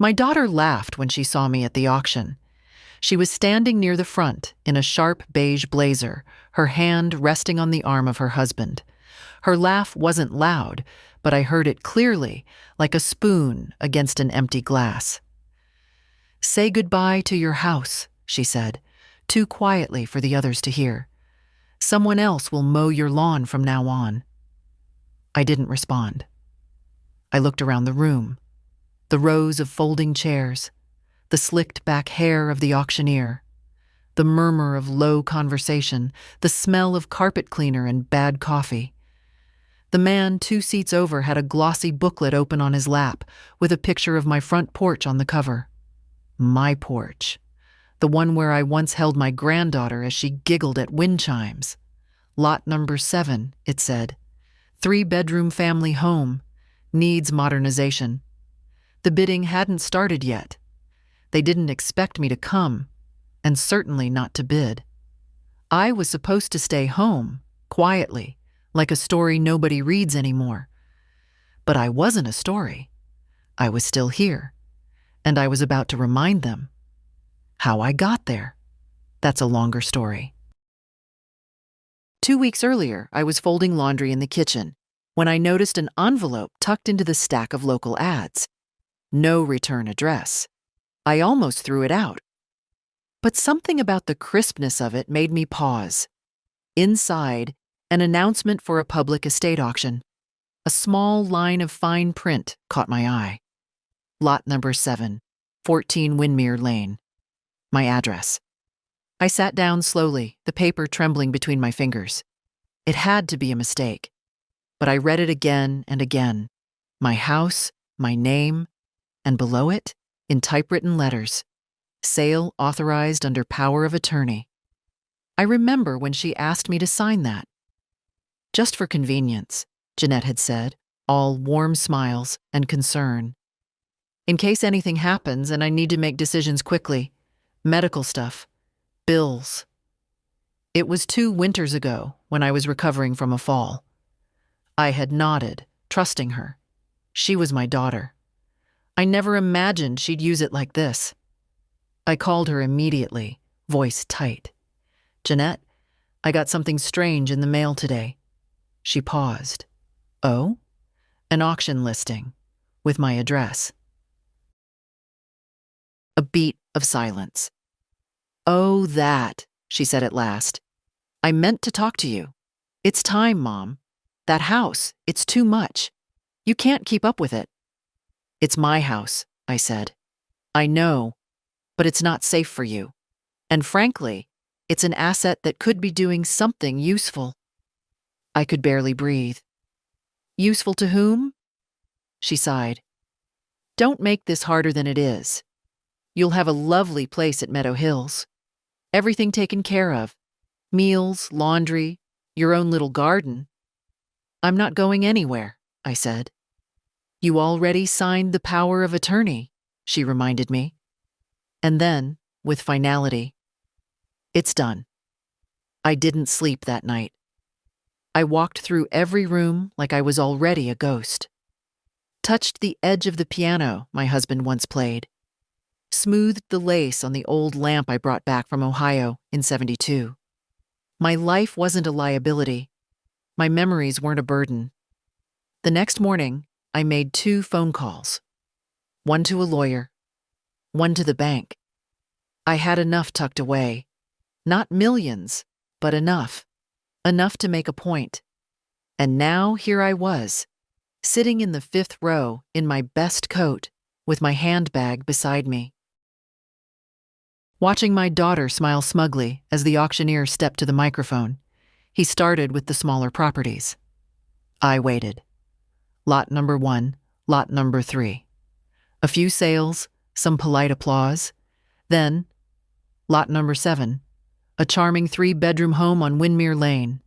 My daughter laughed when she saw me at the auction. She was standing near the front in a sharp beige blazer, her hand resting on the arm of her husband. Her laugh wasn't loud, but I heard it clearly, like a spoon against an empty glass. "Say goodbye to your house," she said, too quietly for the others to hear. "Someone else will mow your lawn from now on." I didn't respond. I looked around the room. The rows of folding chairs, the slicked back hair of the auctioneer, the murmur of low conversation, the smell of carpet cleaner and bad coffee. The man 2 seats over had a glossy booklet open on his lap with a picture of my front porch on the cover. My porch. The one where I once held my granddaughter as she giggled at wind chimes. Lot number 7, it said. 3-bedroom family home. Needs modernization. The bidding hadn't started yet. They didn't expect me to come, and certainly not to bid. I was supposed to stay home, quietly, like a story nobody reads anymore. But I wasn't a story. I was still here, and I was about to remind them. How I got there. That's a longer story. 2 weeks earlier, I was folding laundry in the kitchen when I noticed an envelope tucked into the stack of local ads. No return address. I almost threw it out. But something about the crispness of it made me pause. Inside, an announcement for a public estate auction. A small line of fine print caught my eye. Lot number 7, 14 Windmere Lane. My address. I sat down slowly, the paper trembling between my fingers. It had to be a mistake. But I read it again and again. My house, my name, and below it, in typewritten letters, sale authorized under power of attorney. I remember when she asked me to sign that. Just for convenience, Jeanette had said, all warm smiles and concern. In case anything happens and I need to make decisions quickly, medical stuff, bills. It was 2 winters ago when I was recovering from a fall. I had nodded, trusting her. She was my daughter. I never imagined she'd use it like this. I called her immediately, voice tight. "Jeanette, I got something strange in the mail today." She paused. "Oh?" "An auction listing, with my address." A beat of silence. "Oh, that," she said at last. "I meant to talk to you. It's time, Mom. That house, it's too much. You can't keep up with it." "It's my house," I said. "I know, but it's not safe for you. And frankly, it's an asset that could be doing something useful." I could barely breathe. "Useful to whom?" She sighed. "Don't make this harder than it is. You'll have a lovely place at Meadow Hills. Everything taken care of. Meals, laundry, your own little garden." "I'm not going anywhere," I said. "You already signed the power of attorney," she reminded me. And then, with finality, "It's done." I didn't sleep that night. I walked through every room like I was already a ghost. Touched the edge of the piano my husband once played. Smoothed the lace on the old lamp I brought back from Ohio in '72. My life wasn't a liability. My memories weren't a burden. The next morning, I made 2 phone calls. One to a lawyer, one to the bank. I had enough tucked away. Not millions, but enough. Enough to make a point. And now here I was, sitting in the 5th row in my best coat, with my handbag beside me. Watching my daughter smile smugly as the auctioneer stepped to the microphone. He started with the smaller properties. I waited. Lot number 1, lot number 3. A few sales, some polite applause. Then, lot number 7, a charming 3-bedroom home on Windmere Lane.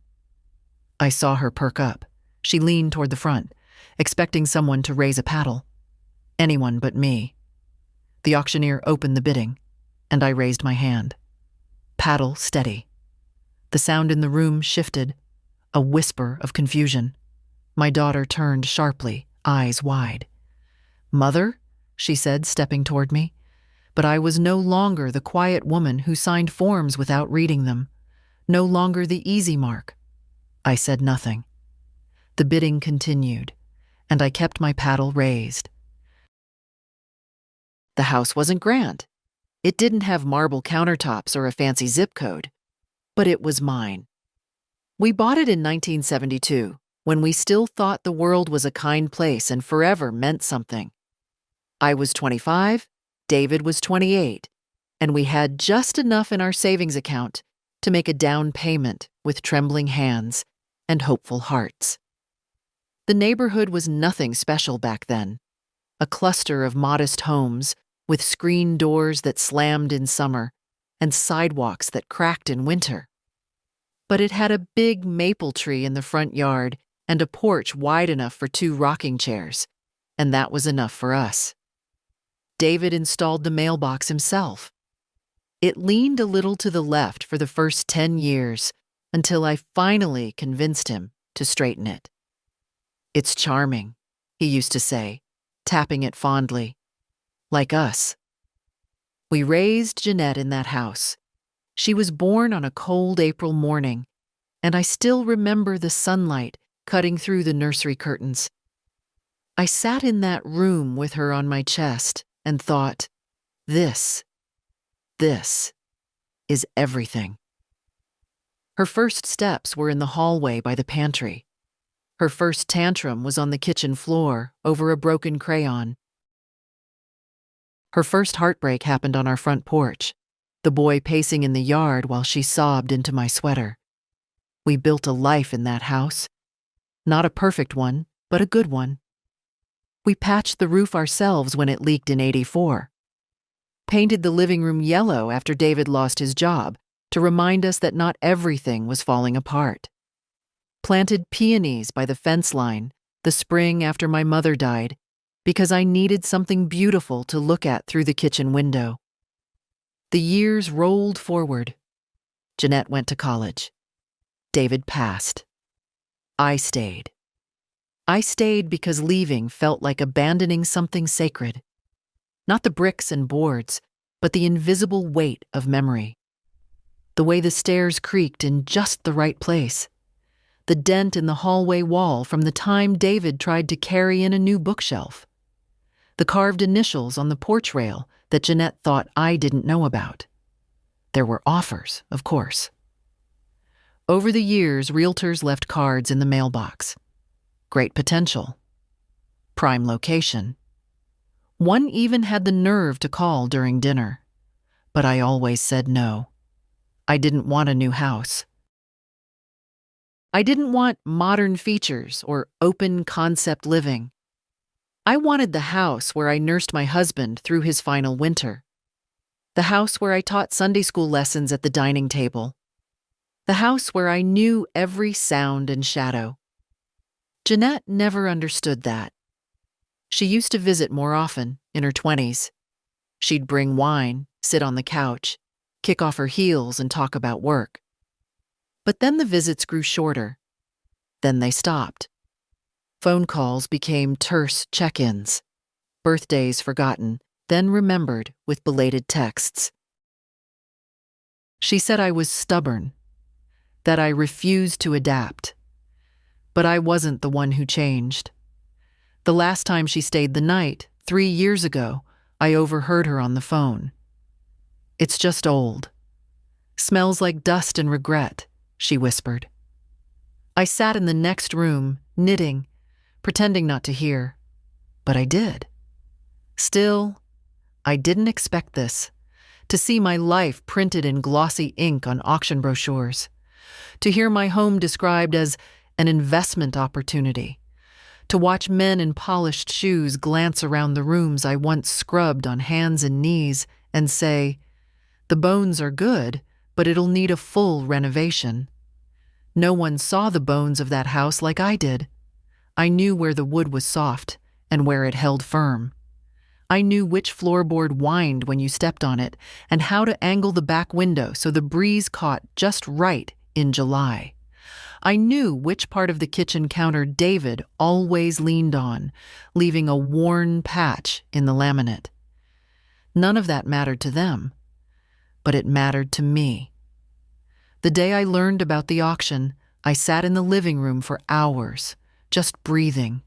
I saw her perk up. She leaned toward the front, expecting someone to raise a paddle. Anyone but me. The auctioneer opened the bidding, and I raised my hand. Paddle steady. The sound in the room shifted, a whisper of confusion. My daughter turned sharply, eyes wide. "Mother?" she said, stepping toward me. But I was no longer the quiet woman who signed forms without reading them, no longer the easy mark. I said nothing. The bidding continued, and I kept my paddle raised. The house wasn't grand. It didn't have marble countertops or a fancy zip code, but it was mine. We bought it in 1972, when we still thought the world was a kind place and forever meant something. I was 25, David was 28, and we had just enough in our savings account to make a down payment with trembling hands and hopeful hearts. The neighborhood was nothing special back then, a cluster of modest homes with screen doors that slammed in summer and sidewalks that cracked in winter. But it had a big maple tree in the front yard and a porch wide enough for 2 rocking chairs, and that was enough for us. David installed the mailbox himself. It leaned a little to the left for the first 10 years until I finally convinced him to straighten it. "It's charming," he used to say, tapping it fondly. "Like us." We raised Jeanette in that house. She was born on a cold April morning, and I still remember the sunlight cutting through the nursery curtains. I sat in that room with her on my chest and thought, this is everything. Her first steps were in the hallway by the pantry. Her first tantrum was on the kitchen floor over a broken crayon. Her first heartbreak happened on our front porch, the boy pacing in the yard while she sobbed into my sweater. We built a life in that house. Not a perfect one, but a good one. We patched the roof ourselves when it leaked in '84. Painted the living room yellow after David lost his job to remind us that not everything was falling apart. Planted peonies by the fence line the spring after my mother died because I needed something beautiful to look at through the kitchen window. The years rolled forward. Jeanette went to college. David passed. I stayed. I stayed because leaving felt like abandoning something sacred. Not the bricks and boards, but the invisible weight of memory. The way the stairs creaked in just the right place. The dent in the hallway wall from the time David tried to carry in a new bookshelf. The carved initials on the porch rail that Jeanette thought I didn't know about. There were offers, of course. Over the years, realtors left cards in the mailbox. Great potential. Prime location. One even had the nerve to call during dinner. But I always said no. I didn't want a new house. I didn't want modern features or open concept living. I wanted the house where I nursed my husband through his final winter. The house where I taught Sunday school lessons at the dining table. The house where I knew every sound and shadow. Jeanette never understood that. She used to visit more often, in her 20s. She'd bring wine, sit on the couch, kick off her heels and talk about work. But then the visits grew shorter. Then they stopped. Phone calls became terse check-ins. Birthdays forgotten, then remembered with belated texts. She said I was stubborn, that I refused to adapt. But I wasn't the one who changed. The last time she stayed the night, 3 years ago, I overheard her on the phone. "It's just old. Smells like dust and regret," she whispered. I sat in the next room, knitting, pretending not to hear. But I did. Still, I didn't expect this, to see my life printed in glossy ink on auction brochures, to hear my home described as an investment opportunity, to watch men in polished shoes glance around the rooms I once scrubbed on hands and knees and say, "The bones are good, but it'll need a full renovation." No one saw the bones of that house like I did. I knew where the wood was soft and where it held firm. I knew which floorboard whined when you stepped on it and how to angle the back window so the breeze caught just right in July. I knew which part of the kitchen counter David always leaned on, leaving a worn patch in the laminate. None of that mattered to them, but it mattered to me. The day I learned about the auction, I sat in the living room for hours, just breathing,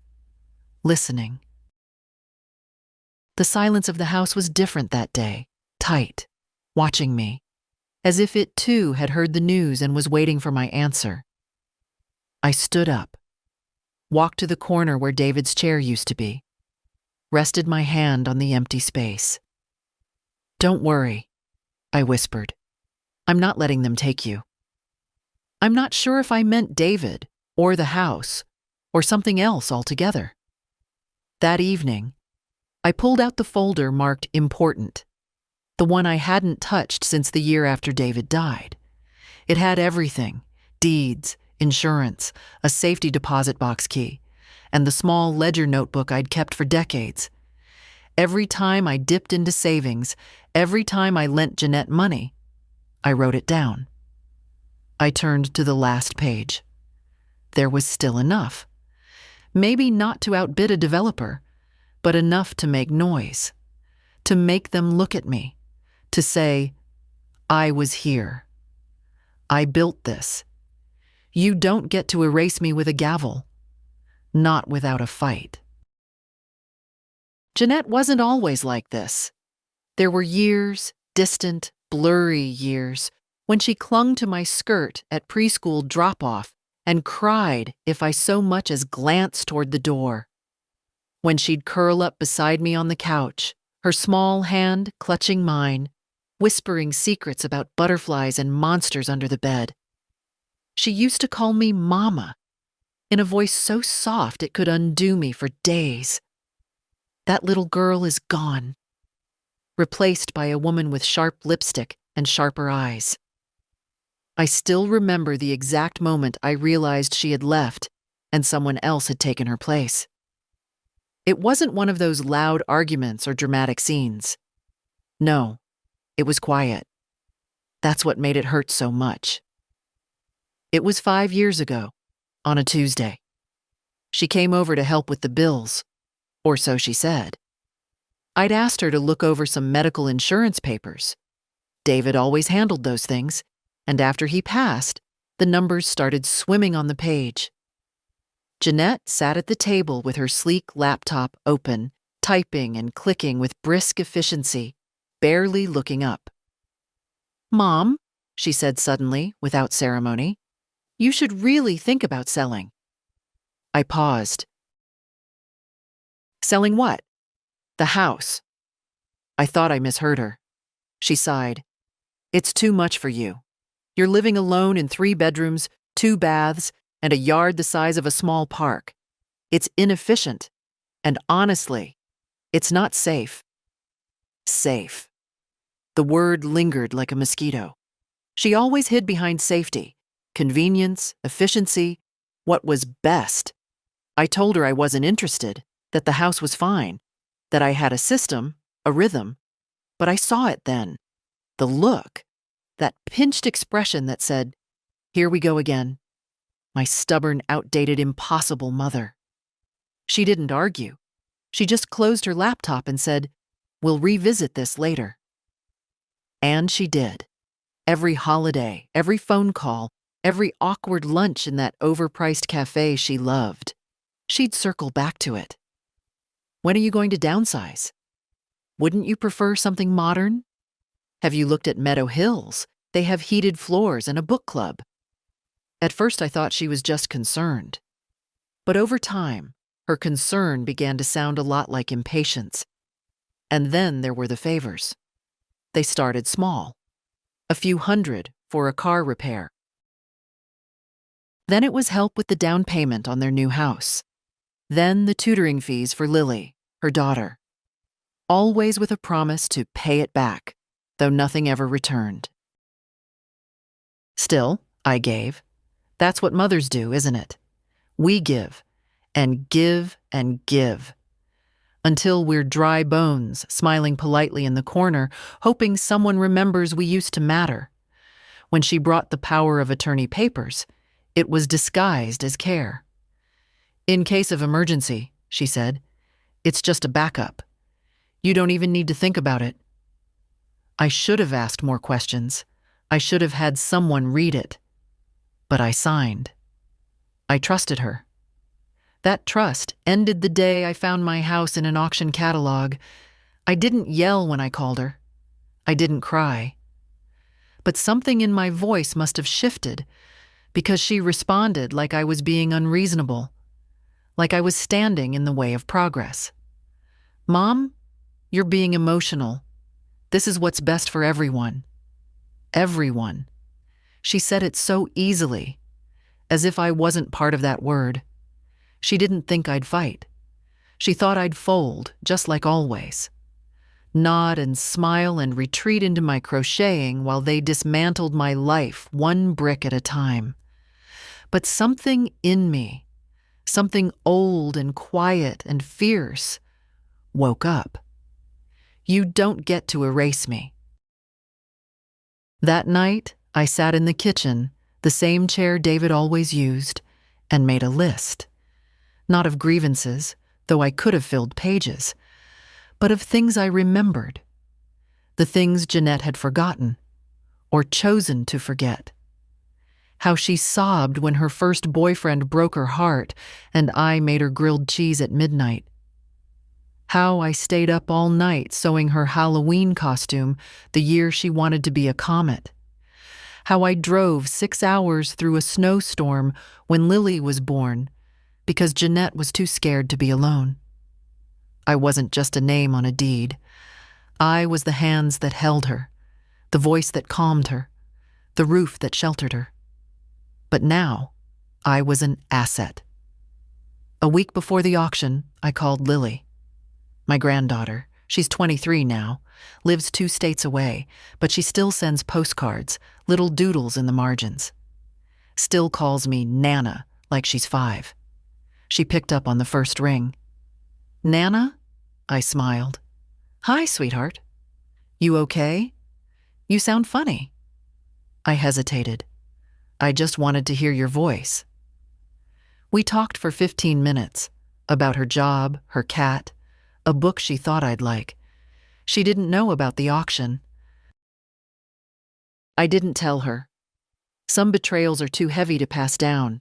listening. The silence of the house was different that day, tight, watching me, as if it too had heard the news and was waiting for my answer. I stood up, walked to the corner where David's chair used to be, rested my hand on the empty space. "Don't worry," I whispered. "I'm not letting them take you." I'm not sure if I meant David, or the house, or something else altogether. That evening, I pulled out the folder marked Important, the one I hadn't touched since the year after David died. It had everything: deeds, insurance, a safety deposit box key, and the small ledger notebook I'd kept for decades. Every time I dipped into savings, every time I lent Jeanette money, I wrote it down. I turned to the last page. There was still enough. Maybe not to outbid a developer, but enough to make noise, to make them look at me, to say, "I was here. I built this. You don't get to erase me with a gavel, not without a fight." Jeanette wasn't always like this. There were years, distant, blurry years, when she clung to my skirt at preschool drop-off and cried if I so much as glanced toward the door. When she'd curl up beside me on the couch, her small hand clutching mine, whispering secrets about butterflies and monsters under the bed. She used to call me Mama, in a voice so soft it could undo me for days. That little girl is gone, replaced by a woman with sharp lipstick and sharper eyes. I still remember the exact moment I realized she had left and someone else had taken her place. It wasn't one of those loud arguments or dramatic scenes. No, it was quiet. That's what made it hurt so much. It was 5 years ago, on a Tuesday. She came over to help with the bills, or so she said. I'd asked her to look over some medical insurance papers. David always handled those things, and after he passed, the numbers started swimming on the page. Jeanette sat at the table with her sleek laptop open, typing and clicking with brisk efficiency, barely looking up. "Mom," she said suddenly, without ceremony, "you should really think about selling." I paused. "Selling what?" "The house." I thought I misheard her. She sighed. "It's too much for you. You're living alone in 3 bedrooms, 2 baths, and a yard the size of a small park. It's inefficient. And honestly, it's not safe." Safe. The word lingered like a mosquito. She always hid behind safety, convenience, efficiency, what was best. I told her I wasn't interested, that the house was fine, that I had a system, a rhythm. But I saw it then. The look, that pinched expression that said, "Here we go again." My stubborn, outdated, impossible mother. She didn't argue. She just closed her laptop and said, "We'll revisit this later." And she did. Every holiday, every phone call, every awkward lunch in that overpriced cafe she loved. She'd circle back to it. "When are you going to downsize? Wouldn't you prefer something modern? Have you looked at Meadow Hills? They have heated floors and a book club." At first I thought she was just concerned. But over time, her concern began to sound a lot like impatience. And then there were the favors. They started small. A few hundred for a car repair. Then it was help with the down payment on their new house. Then the tutoring fees for Lily, her daughter. Always with a promise to pay it back, though nothing ever returned. Still, I gave. That's what mothers do, isn't it? We give, and give, and give. Until we're dry bones, smiling politely in the corner, hoping someone remembers we used to matter. When she brought the power of attorney papers, It was disguised as care. "In case of emergency," she said. "It's just a backup. You don't even need to think about it." I should have asked more questions. I should have had someone read it. But I signed. I trusted her. That trust ended the day I found my house in an auction catalog. I didn't yell when I called her. I didn't cry. But something in my voice must have shifted, because she responded like I was being unreasonable, like I was standing in the way of progress. "Mom, you're being emotional. This is what's best for everyone." Everyone. She said it so easily, as if I wasn't part of that word. She didn't think I'd fight. She thought I'd fold, just like always. Nod and smile and retreat into my crocheting while they dismantled my life one brick at a time. But something in me, something old and quiet and fierce, woke up. You don't get to erase me. That night, I sat in the kitchen, the same chair David always used, and made a list. Not of grievances, though I could have filled pages, but of things I remembered. The things Jeanette had forgotten, or chosen to forget. How she sobbed when her first boyfriend broke her heart and I made her grilled cheese at midnight. How I stayed up all night sewing her Halloween costume the year she wanted to be a comet. How I drove 6 hours through a snowstorm when Lily was born because Jeanette was too scared to be alone. I wasn't just a name on a deed. I was the hands that held her, the voice that calmed her, the roof that sheltered her. But now, I was an asset. A week before the auction, I called Lily. My granddaughter, she's 23 now, lives 2 states away, but she still sends postcards, little doodles in the margins. Still calls me Nana, like she's 5. She picked up on the first ring. "Nana?" I smiled. "Hi, sweetheart. You okay? You sound funny." I hesitated. "I just wanted to hear your voice." We talked for 15 minutes, about her job, her cat, a book she thought I'd like. She didn't know about the auction. I didn't tell her. Some betrayals are too heavy to pass down.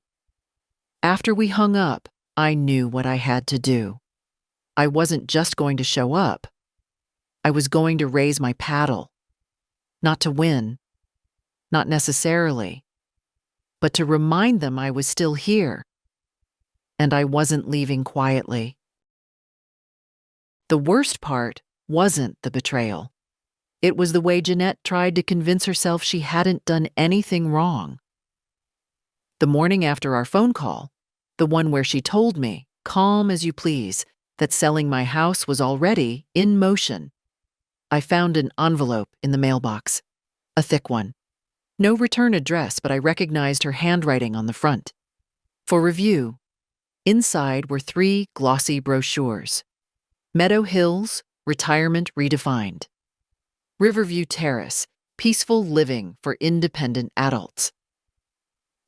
After we hung up, I knew what I had to do. I wasn't just going to show up. I was going to raise my paddle. Not to win. Not necessarily. But to remind them I was still here. And I wasn't leaving quietly. The worst part wasn't the betrayal. It was the way Jeanette tried to convince herself she hadn't done anything wrong. The morning after our phone call, the one where she told me, calm as you please, that selling my house was already in motion, I found an envelope in the mailbox, a thick one. No return address, but I recognized her handwriting on the front. For review. Inside were 3 glossy brochures. Meadow Hills, Retirement Redefined. Riverview Terrace, Peaceful Living for Independent Adults.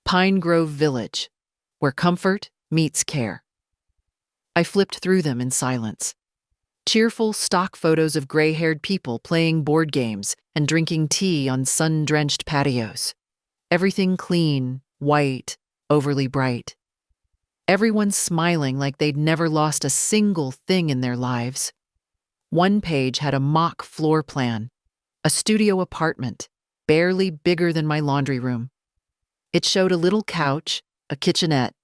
Pine Grove Village, where comfort meets care. I flipped through them in silence. Cheerful stock photos of gray-haired people playing board games and drinking tea on sun-drenched patios. Everything clean, white, overly bright. Everyone smiling like they'd never lost a single thing in their lives. One page had a mock floor plan, a studio apartment, barely bigger than my laundry room. It showed a little couch, a kitchenette,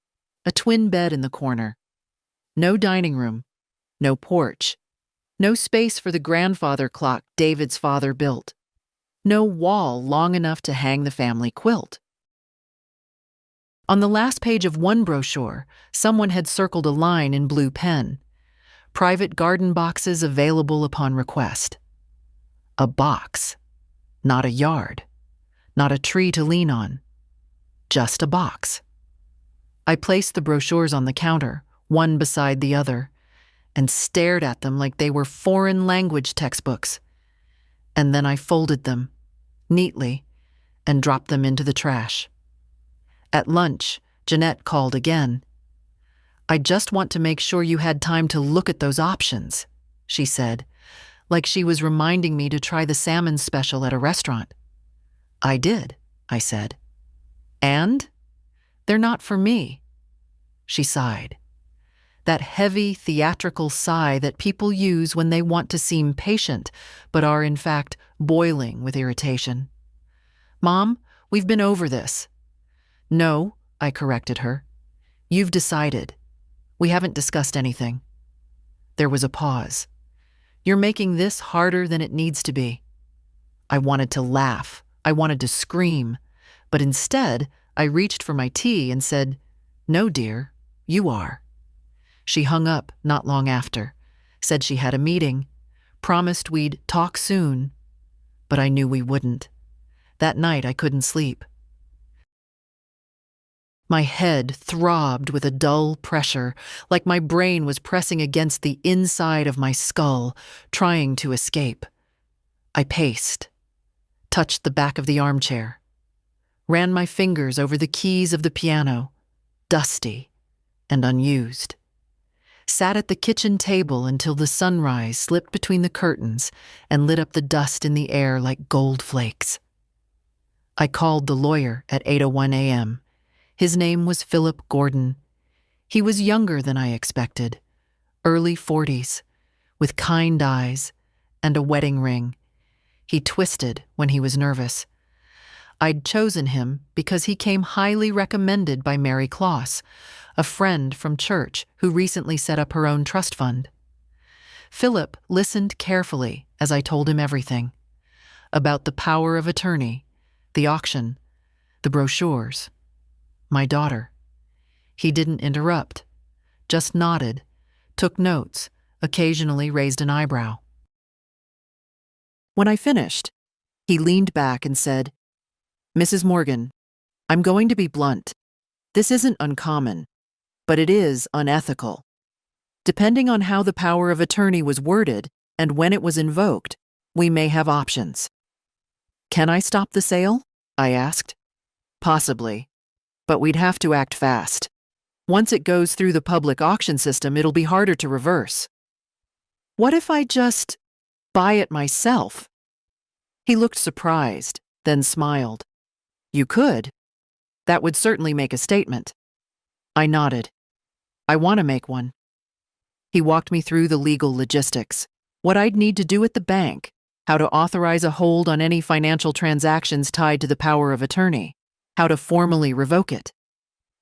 a twin bed in the corner. No dining room, no porch, no space for the grandfather clock David's father built, no wall long enough to hang the family quilt. On the last page of one brochure, someone had circled a line in blue pen. Private garden boxes available upon request. A box, not a yard, not a tree to lean on, just a box. I placed the brochures on the counter, one beside the other, and stared at them like they were foreign language textbooks. And then I folded them, neatly, and dropped them into the trash. At lunch, Jeanette called again. "I just want to make sure you had time to look at those options," she said, like she was reminding me to try the salmon special at a restaurant. "I did," I said. "And? They're not for me." She sighed. That heavy, theatrical sigh that people use when they want to seem patient, but are in fact boiling with irritation. "Mom, we've been over this." "No," I corrected her. "You've decided. We haven't discussed anything." There was a pause. "You're making this harder than it needs to be." I wanted to laugh. I wanted to scream. But instead, I reached for my tea and said, "No, dear, you are." She hung up not long after, said she had a meeting, promised we'd talk soon, but I knew we wouldn't. That night I couldn't sleep. My head throbbed with a dull pressure, like my brain was pressing against the inside of my skull, trying to escape. I paced, touched the back of the armchair, ran my fingers over the keys of the piano, dusty and unused. Sat at the kitchen table until the sunrise slipped between the curtains and lit up the dust in the air like gold flakes. I called the lawyer at 8:01 a.m. His name was Philip Gordon. He was younger than I expected, early 40s, with kind eyes and a wedding ring. He twisted when he was nervous. I'd chosen him because he came highly recommended by Mary Kloss, a friend from church who recently set up her own trust fund. Philip listened carefully as I told him everything about the power of attorney, the auction, the brochures, my daughter. He didn't interrupt, just nodded, took notes, occasionally raised an eyebrow. When I finished, he leaned back and said, "Mrs. Morgan, I'm going to be blunt. This isn't uncommon, but it is unethical. Depending on how the power of attorney was worded and when it was invoked, we may have options." "Can I stop the sale?" I asked. "Possibly, but we'd have to act fast. Once it goes through the public auction system, it'll be harder to reverse." "What if I just buy it myself?" He looked surprised, then smiled. "You could. That would certainly make a statement." I nodded. "I want to make one." He walked me through the legal logistics, what I'd need to do at the bank, how to authorize a hold on any financial transactions tied to the power of attorney, how to formally revoke it.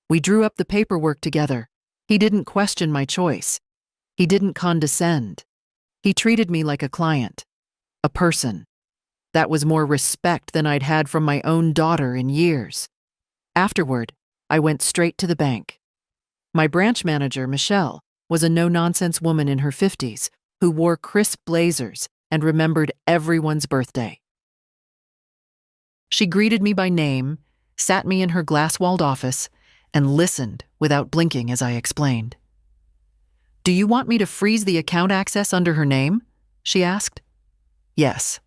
We drew up the paperwork together. He didn't question my choice. He didn't condescend. He treated me like a client, a person. That was more respect than I'd had from my own daughter in years. Afterward, I went straight to the bank. My branch manager, Michelle, was a no-nonsense woman in her 50s who wore crisp blazers and remembered everyone's birthday. She greeted me by name, sat me in her glass-walled office, and listened without blinking as I explained. "Do you want me to freeze the account access under her name?" she asked. "Yes."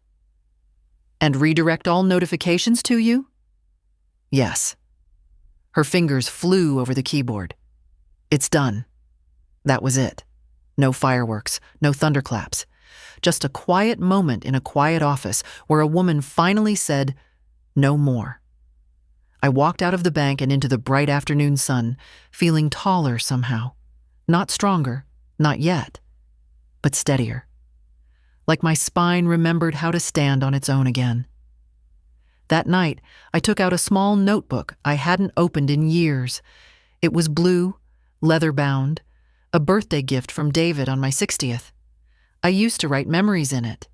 "And redirect all notifications to you?" "Yes." Her fingers flew over the keyboard. "It's done." That was it. No fireworks, no thunderclaps. Just a quiet moment in a quiet office where a woman finally said, "No more." I walked out of the bank and into the bright afternoon sun, feeling taller somehow. Not stronger, not yet, but steadier. Like my spine remembered how to stand on its own again. That night, I took out a small notebook I hadn't opened in years. It was blue, leather-bound, a birthday gift from David on my 60th. I used to write memories in it.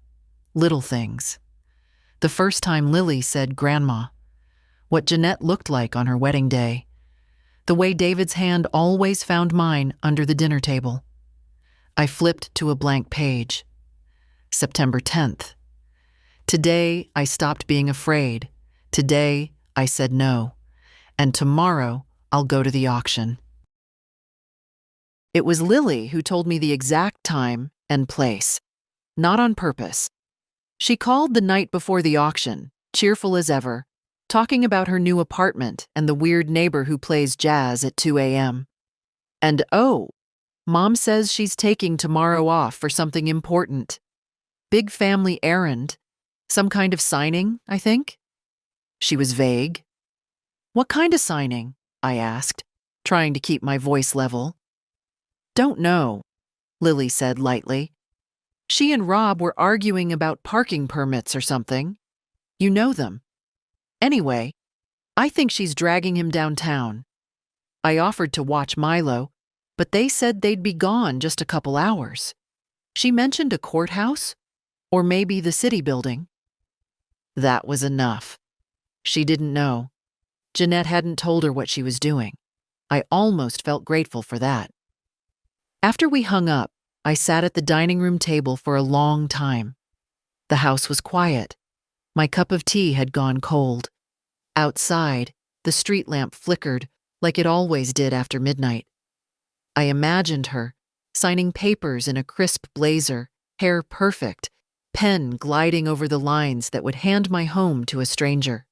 Little things. The first time Lily said Grandma. What Jeanette looked like on her wedding day. The way David's hand always found mine under the dinner table. I flipped to a blank page. September 10th. Today, I stopped being afraid. Today, I said no. And tomorrow, I'll go to the auction. It was Lily who told me the exact time and place. Not on purpose. She called the night before the auction, cheerful as ever, talking about her new apartment and the weird neighbor who plays jazz at 2 a.m. And oh, Mom says she's taking tomorrow off for something important. Big family errand. Some kind of signing, I think? She was vague. What kind of signing? I asked, trying to keep my voice level. Don't know, Lily said lightly. She and Rob were arguing about parking permits or something. You know them. Anyway, I think she's dragging him downtown. I offered to watch Milo, but they said they'd be gone just a couple hours. She mentioned a courthouse, or maybe the city building. That was enough. She didn't know. Jeanette hadn't told her what she was doing. I almost felt grateful for that. After we hung up, I sat at the dining room table for a long time. The house was quiet. My cup of tea had gone cold. Outside, the street lamp flickered like it always did after midnight. I imagined her, signing papers in a crisp blazer, hair perfect, pen gliding over the lines that would hand my home to a stranger.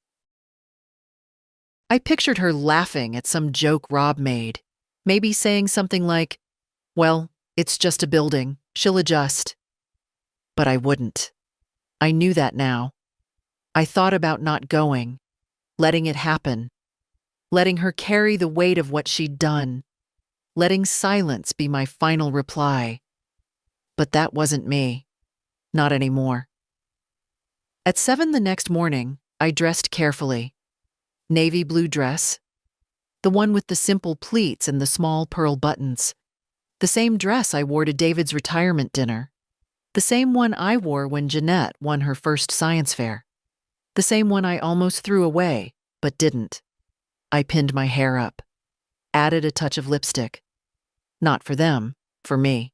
I pictured her laughing at some joke Rob made, maybe saying something like, "Well, it's just a building, she'll adjust." But I wouldn't. I knew that now. I thought about not going, letting it happen, letting her carry the weight of what she'd done, letting silence be my final reply. But that wasn't me. Not anymore. At 7 the next morning, I dressed carefully. Navy blue dress, the one with the simple pleats and the small pearl buttons, the same dress I wore to David's retirement dinner, the same one I wore when Jeanette won her first science fair, the same one I almost threw away, but didn't. I pinned my hair up, added a touch of lipstick. Not for them, for me.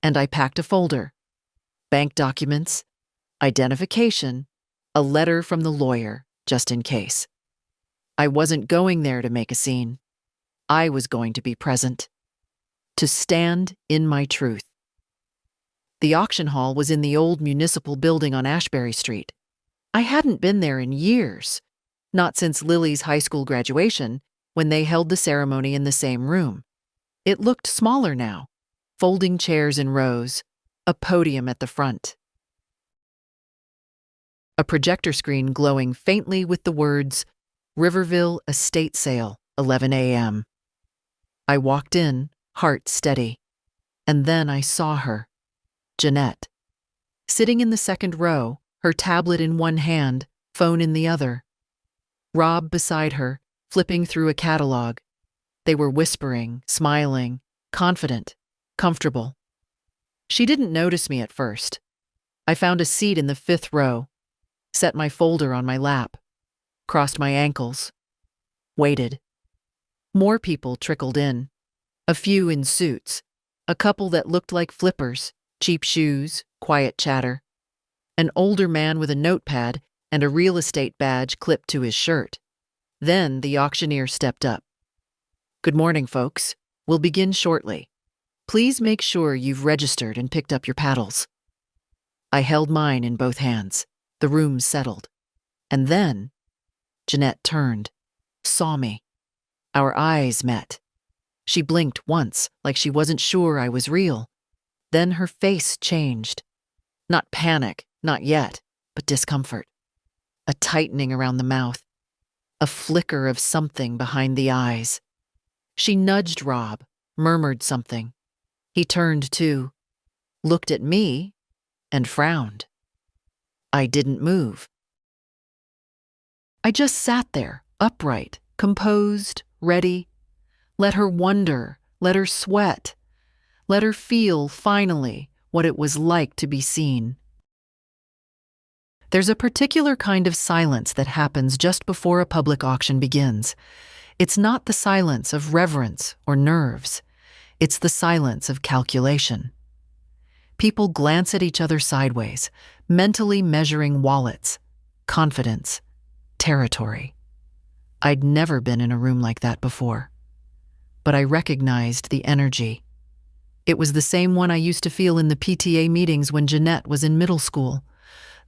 And I packed a folder. Bank documents, identification, a letter from the lawyer, just in case. I wasn't going there to make a scene. I was going to be present. To stand in my truth. The auction hall was in the old municipal building on Ashbury Street. I hadn't been there in years, not since Lily's high school graduation, when they held the ceremony in the same room. It looked smaller now, folding chairs in rows, a podium at the front. A projector screen glowing faintly with the words, Riverville Estate Sale, 11 a.m. I walked in, heart steady, and then I saw her, Jeanette, sitting in the second row, her tablet in one hand, phone in the other. Rob beside her, flipping through a catalog. They were whispering, smiling, confident, comfortable. She didn't notice me at first. I found a seat in the 5th row, set my folder on my lap, crossed my ankles, waited. More people trickled in, a few in suits, a couple that looked like flippers, cheap shoes, quiet chatter, an older man with a notepad and a real estate badge clipped to his shirt. Then the auctioneer stepped up. "Good morning, folks. We'll begin shortly. Please make sure you've registered and picked up your paddles." I held mine in both hands. The room settled. And then Jeanette turned, saw me. Our eyes met. She blinked once, like she wasn't sure I was real. Then her face changed. Not panic, not yet, but discomfort. A tightening around the mouth. A flicker of something behind the eyes. She nudged Rob, murmured something. He turned too, looked at me, and frowned. I didn't move. I just sat there, upright, composed, ready. Let her wonder, let her sweat, let her feel, finally, what it was like to be seen. There's a particular kind of silence that happens just before a public auction begins. It's not the silence of reverence or nerves. It's the silence of calculation. People glance at each other sideways, mentally measuring wallets, confidence, territory. I'd never been in a room like that before. But I recognized the energy. It was the same one I used to feel in the PTA meetings when Jeanette was in middle school.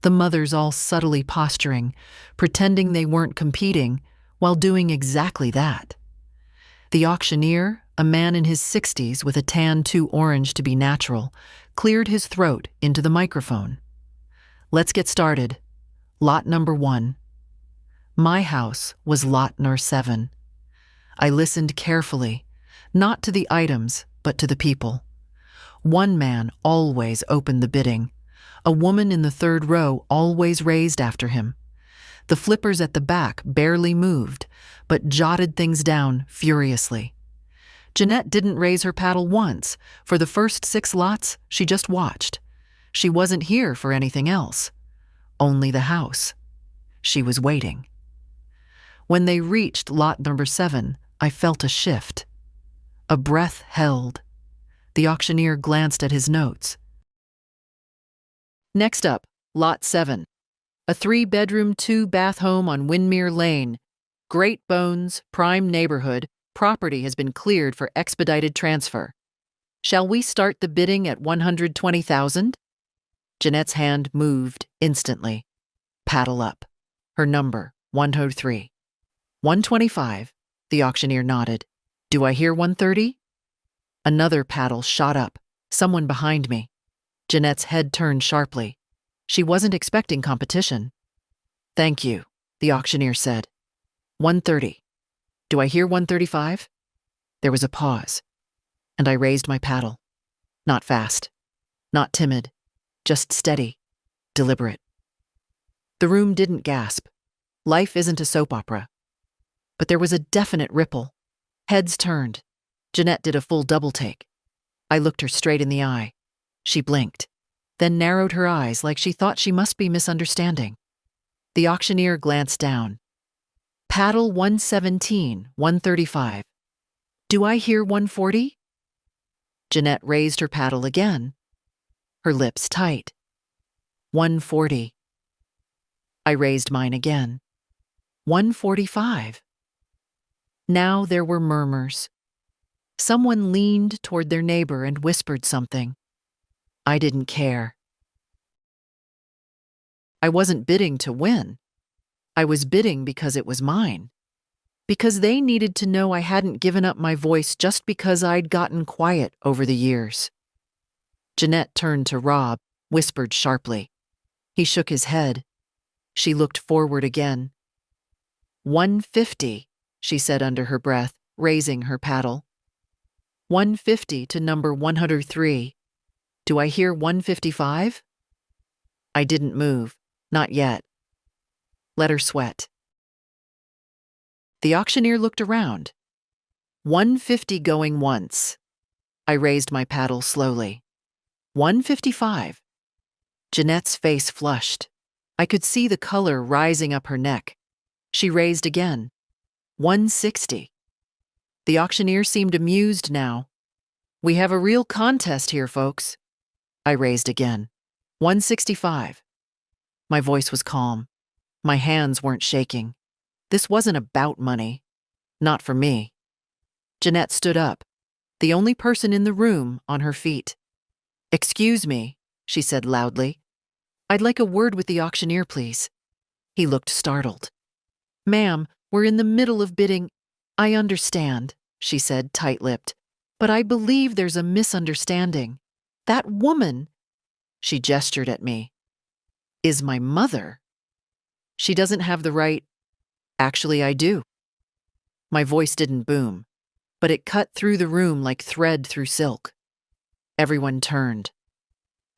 the mothers all subtly posturing, pretending they weren't competing, while doing exactly that. The auctioneer, a man in his 60s with a tan too orange to be natural, cleared his throat into the microphone. Let's get started. Lot number 1. My house was lot number 7. I listened carefully, not to the items, but to the people. One man always opened the bidding. A woman in the 3rd row always raised after him. The flippers at the back barely moved, but jotted things down furiously. Jeanette didn't raise her paddle once. For the first 6 lots, she just watched. She wasn't here for anything else. Only the house. She was waiting. When they reached lot number 7, I felt a shift. A breath held. The auctioneer glanced at his notes. Next up, lot 7. A 3-bedroom, 2-bath home on Windmere Lane. Great Bones, prime neighborhood. Property has been cleared for expedited transfer. Shall we start the bidding at $120,000? Jeanette's hand moved instantly. Paddle up. Her number, 103. 125, the auctioneer nodded. Do I hear 130? Another paddle shot up, someone behind me. Jeanette's head turned sharply. She wasn't expecting competition. Thank you, the auctioneer said. 130. Do I hear 135? There was a pause, and I raised my paddle. Not fast, not timid, just steady, deliberate. The room didn't gasp. Life isn't a soap opera. But there was a definite ripple. Heads turned. Jeanette did a full double take. I looked her straight in the eye. She blinked, then narrowed her eyes like she thought she must be misunderstanding. The auctioneer glanced down. Paddle 117, 135. Do I hear 140? Jeanette raised her paddle again, her lips tight. 140. I raised mine again. 145. Now there were murmurs. Someone leaned toward their neighbor and whispered something. I didn't care. I wasn't bidding to win. I was bidding because it was mine. Because they needed to know I hadn't given up my voice just because I'd gotten quiet over the years. Jeanette turned to Rob, whispered sharply. He shook his head. She looked forward again. 150, she said under her breath, raising her paddle. 150 to number 103. Do I hear 155? I didn't move, not yet. Let her sweat. The auctioneer looked around. 150 going once. I raised my paddle slowly. 155. Jeanette's face flushed. I could see the color rising up her neck. She raised again. 160. The auctioneer seemed amused now. We have a real contest here, folks. I raised again. 165. My voice was calm. My hands weren't shaking. This wasn't about money. Not for me. Jeanette stood up, the only person in the room on her feet. Excuse me, she said loudly. I'd like a word with the auctioneer, please. He looked startled. Ma'am, we're in the middle of bidding. I understand, she said, tight-lipped, but I believe there's a misunderstanding. That woman, she gestured at me, is my mother. She doesn't have the right. Actually, I do. My voice didn't boom, but it cut through the room like thread through silk. Everyone turned.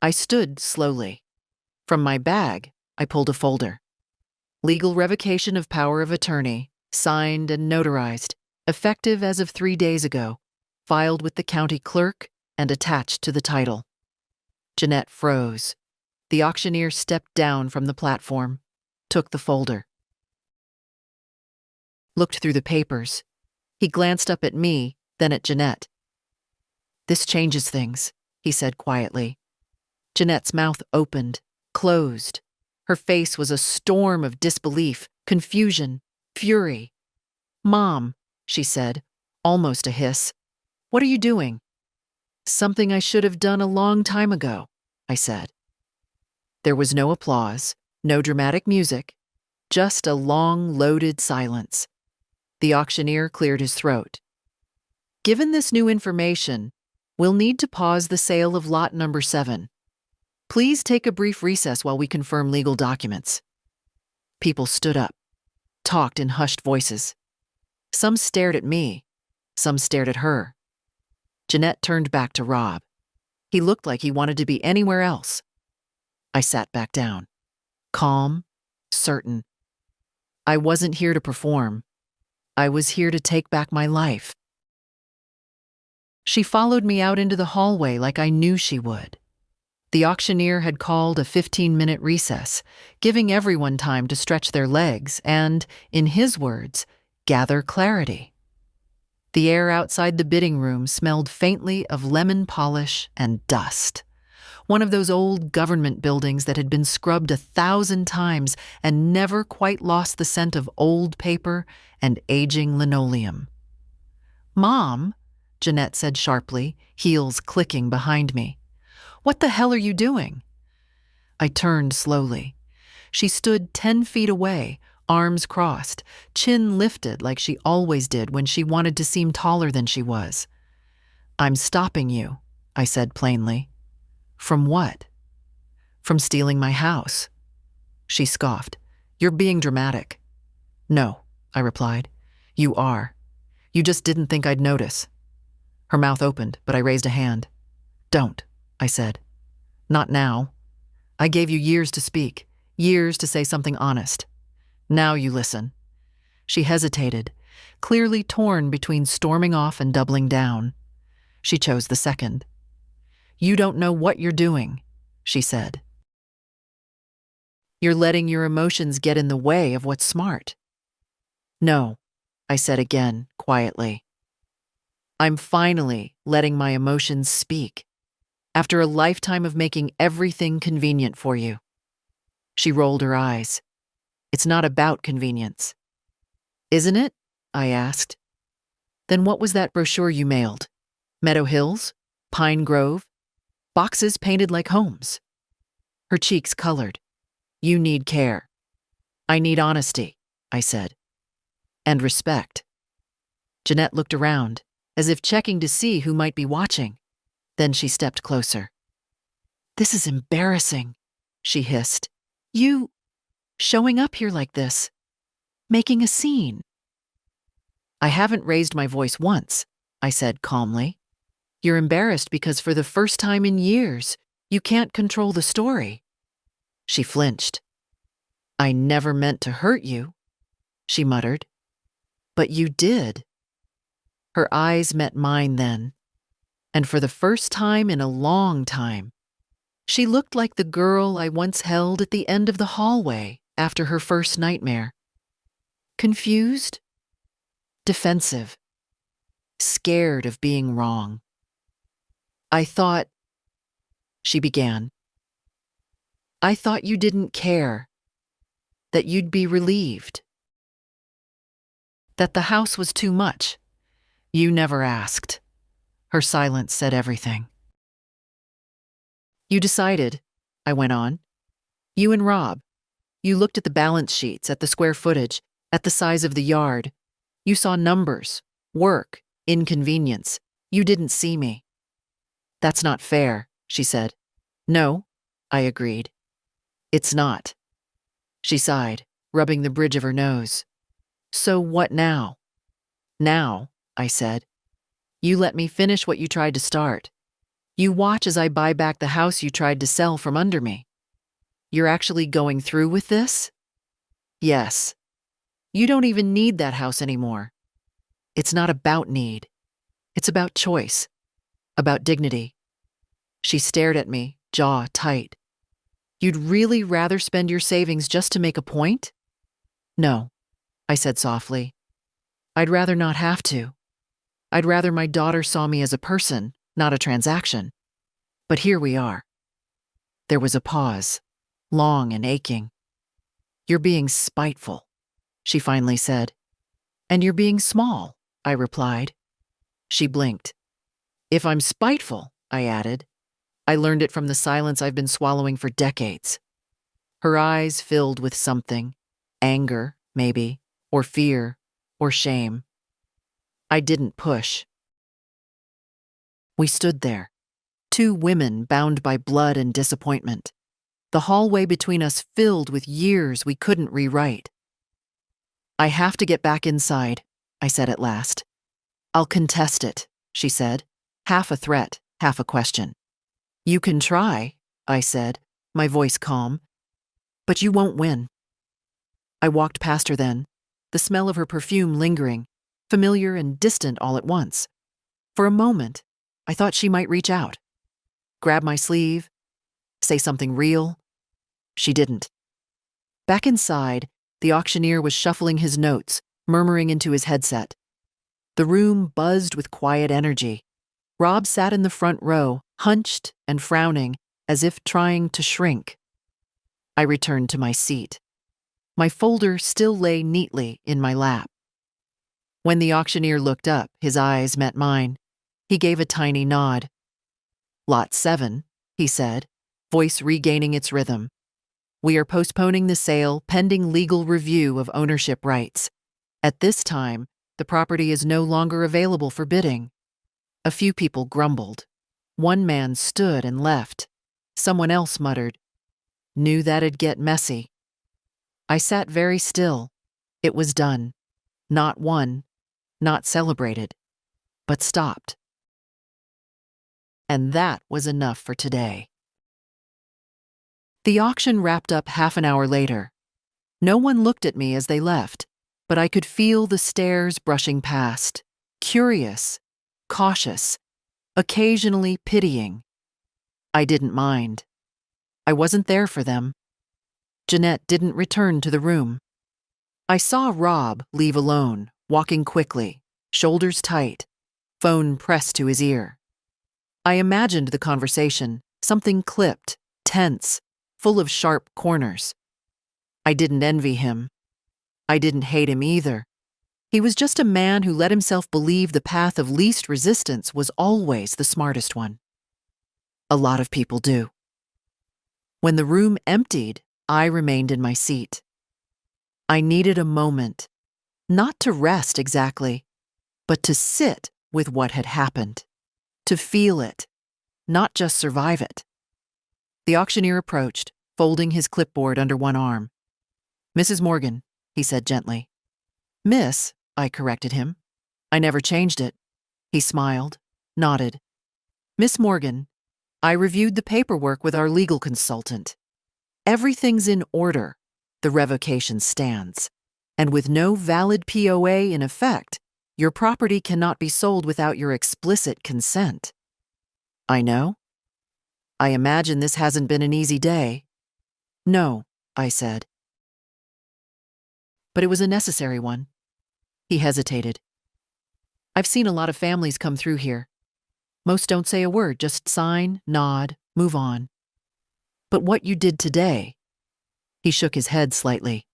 I stood slowly. From my bag, I pulled a folder. Legal revocation of power of attorney, signed and notarized, effective as of 3 days ago, filed with the county clerk and attached to the title. Jeanette froze. The auctioneer stepped down from the platform, took the folder. Looked through the papers. He glanced up at me, then at Jeanette. This changes things, he said quietly. Jeanette's mouth opened, closed. Her face was a storm of disbelief, confusion, fury. Mom, she said, almost a hiss. What are you doing? Something I should have done a long time ago, I said. There was no applause, no dramatic music, just a long, loaded silence. The auctioneer cleared his throat. Given this new information, we'll need to pause the sale of lot number 7. Please take a brief recess while we confirm legal documents. People stood up, talked in hushed voices. Some stared at me, some stared at her. Jeanette turned back to Rob. He looked like he wanted to be anywhere else. I sat back down, calm, certain. I wasn't here to perform. I was here to take back my life. She followed me out into the hallway like I knew she would. The auctioneer had called a 15-minute recess, giving everyone time to stretch their legs and, in his words, gather clarity. The air outside the bidding room smelled faintly of lemon polish and dust. One of those old government buildings that had been scrubbed 1,000 times and never quite lost the scent of old paper and aging linoleum. "Mom," Jeanette said sharply, heels clicking behind me. "What the hell are you doing?" I turned slowly. She stood 10 feet away, arms crossed, chin lifted like she always did when she wanted to seem taller than she was. "I'm stopping you," I said plainly. "From what?" "From stealing my house." She scoffed. "You're being dramatic." "No," I replied. "You are. You just didn't think I'd notice." Her mouth opened, but I raised a hand. "Don't," I said. "Not now. I gave you years to speak, years to say something honest. Now you listen." She hesitated, clearly torn between storming off and doubling down. She chose the second. "You don't know what you're doing," she said. "You're letting your emotions get in the way of what's smart." "No," I said again, quietly. "I'm finally letting my emotions speak, after a lifetime of making everything convenient for you." She rolled her eyes. "It's not about convenience." "Isn't it?" I asked. "Then what was that brochure you mailed? Meadow Hills? Pine Grove? Boxes painted like homes." Her cheeks colored. "You need care." "I need honesty," I said. "And respect." Jeanette looked around, as if checking to see who might be watching. Then she stepped closer. "This is embarrassing," she hissed. "You showing up here like this, making a scene." "I haven't raised my voice once," I said calmly. "You're embarrassed because for the first time in years, you can't control the story." She flinched. "I never meant to hurt you," she muttered. "But you did." Her eyes met mine then, and for the first time in a long time, she looked like the girl I once held at the end of the hallway after her first nightmare. Confused, defensive, scared of being wrong. "I thought," she began, "I thought you didn't care, that you'd be relieved, that the house was too much. You never asked." Her silence said everything. "You decided," I went on. "You and Rob. You looked at the balance sheets, at the square footage, at the size of the yard. You saw numbers, work, inconvenience. You didn't see me." "That's not fair," she said. "No," I agreed. "It's not." She sighed, rubbing the bridge of her nose. "So what now?" "Now," I said, "you let me finish what you tried to start. You watch as I buy back the house you tried to sell from under me. You're actually going through with this?" "Yes." "You don't even need that house anymore." "It's not about need. It's about choice. About dignity." She stared at me, jaw tight. "You'd really rather spend your savings just to make a point?" "No," I said softly. "I'd rather not have to. I'd rather my daughter saw me as a person, not a transaction. But here we are." There was a pause, long and aching. "You're being spiteful," she finally said. "And you're being small," I replied. She blinked. "If I'm spiteful," I added, "I learned it from the silence I've been swallowing for decades. her eyes filled with something, anger, maybe, or fear, or shame. I didn't push. We stood there, two women bound by blood and disappointment, the hallway between us filled with years we couldn't rewrite. "I have to get back inside," I said at last. "I'll contest it," she said, half a threat, half a question. "You can try," I said, my voice calm, "but you won't win." I walked past her then, the smell of her perfume lingering, familiar and distant all at once. For a moment, I thought she might reach out, grab my sleeve, say something real. She didn't. Back inside, the auctioneer was shuffling his notes, murmuring into his headset. The room buzzed with quiet energy. Rob sat in the front row, hunched and frowning, as if trying to shrink. I returned to my seat. My folder still lay neatly in my lap. When the auctioneer looked up, his eyes met mine. He gave a tiny nod. "Lot 7, he said, voice regaining its rhythm. "We are postponing the sale pending legal review of ownership rights. At this time, the property is no longer available for bidding." A few people grumbled. One man stood and left. Someone else muttered, "Knew that'd get messy." I sat very still. It was done. Not won, not celebrated, but stopped. And that was enough for today. The auction wrapped up half an hour later. No one looked at me as they left, but I could feel the stares brushing past, curious, cautious, occasionally pitying. I didn't mind. I wasn't there for them. Jeanette didn't return to the room. I saw Rob leave alone, walking quickly, shoulders tight, phone pressed to his ear. I imagined the conversation, something clipped, tense, full of sharp corners. I didn't envy him. I didn't hate him either. He was just a man who let himself believe the path of least resistance was always the smartest one. A lot of people do. When the room emptied, I remained in my seat. I needed a moment, not to rest exactly, but to sit with what had happened, to feel it, not just survive it. The auctioneer approached, folding his clipboard under one arm. "Mrs. Morgan," he said gently. "Miss," I corrected him. "I never changed it." He smiled, nodded. "Miss Morgan, I reviewed the paperwork with our legal consultant. Everything's in order. The revocation stands. And with no valid POA in effect, your property cannot be sold without your explicit consent." "I know. I imagine this hasn't been an easy day." "No," I said. "But it was a necessary one." He hesitated. "I've seen a lot of families come through here. Most don't say a word, just sign, nod, move on. But what you did today," he shook his head slightly,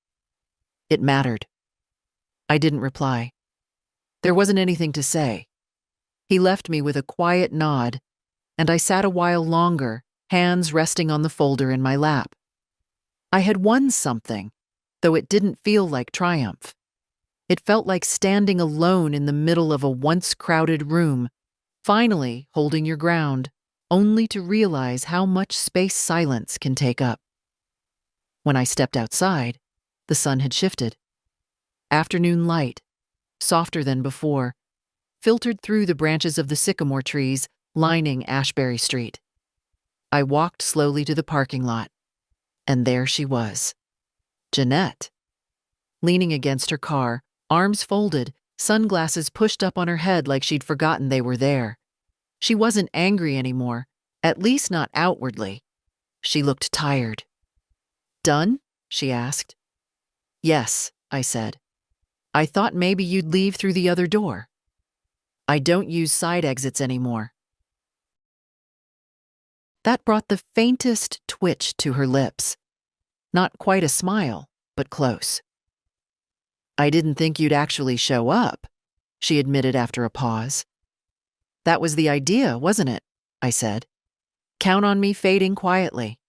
"it mattered." I didn't reply. There wasn't anything to say. He left me with a quiet nod, and I sat a while longer, hands resting on the folder in my lap. I had won something, though it didn't feel like triumph. It felt like standing alone in the middle of a once crowded room, finally holding your ground, only to realize how much space silence can take up. When I stepped outside, the sun had shifted. Afternoon light, softer than before, filtered through the branches of the sycamore trees lining Ashbury Street. I walked slowly to the parking lot, and there she was, Jeanette. Leaning against her car, arms folded, sunglasses pushed up on her head like she'd forgotten they were there. She wasn't angry anymore, at least not outwardly. She looked tired. "Done?" she asked. "Yes," I said. "I thought maybe you'd leave through the other door. I don't use side exits anymore." That brought the faintest twitch to her lips. Not quite a smile, but close. "I didn't think you'd actually show up," she admitted after a pause. "That was the idea, wasn't it?" I said. "Count on me fading quietly."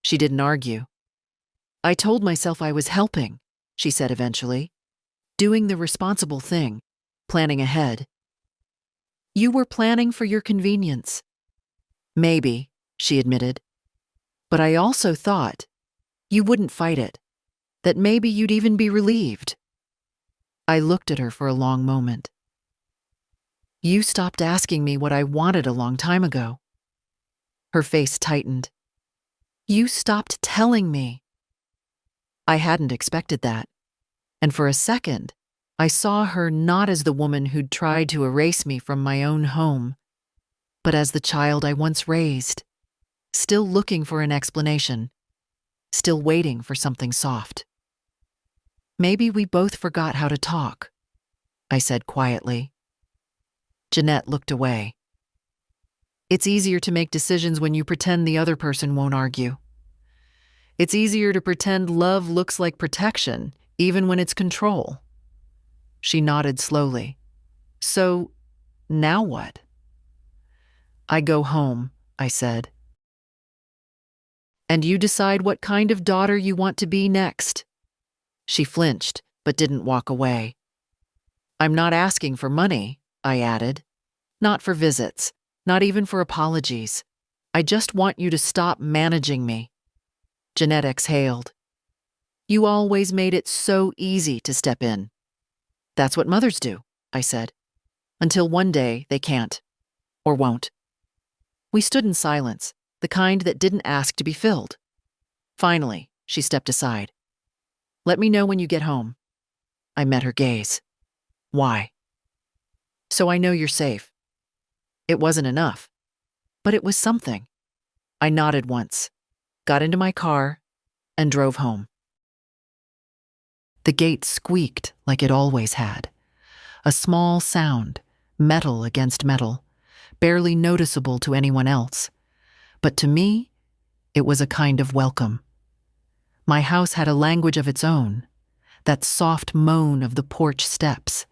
She didn't argue. I told myself I was helping, she said eventually, doing the responsible thing, planning ahead. You were planning for your convenience. Maybe, she admitted. But I also thought you wouldn't fight it, that maybe you'd even be relieved. I looked at her for a long moment. You stopped asking me what I wanted a long time ago. Her face tightened. You stopped telling me. I hadn't expected that, and for a second, I saw her not as the woman who'd tried to erase me from my own home, but as the child I once raised, still looking for an explanation, still waiting for something soft. Maybe we both forgot how to talk, I said quietly. Jeanette looked away. It's easier to make decisions when you pretend the other person won't argue. It's easier to pretend love looks like protection, even when it's control. She nodded slowly. So, now what? I go home, I said. And you decide what kind of daughter you want to be next. She flinched, but didn't walk away. I'm not asking for money, I added. Not for visits, not even for apologies. I just want you to stop managing me. Jeanette exhaled. You always made it so easy to step in. That's what mothers do, I said. Until one day they can't. Or won't. We stood in silence, the kind that didn't ask to be filled. Finally, she stepped aside. Let me know when you get home. I met her gaze. Why? So I know you're safe. It wasn't enough, but it was something. I nodded once, got into my car, and drove home. The gate squeaked like it always had. A small sound, metal against metal, barely noticeable to anyone else. But to me, it was a kind of welcome. My house had a language of its own, that soft moan of the porch steps,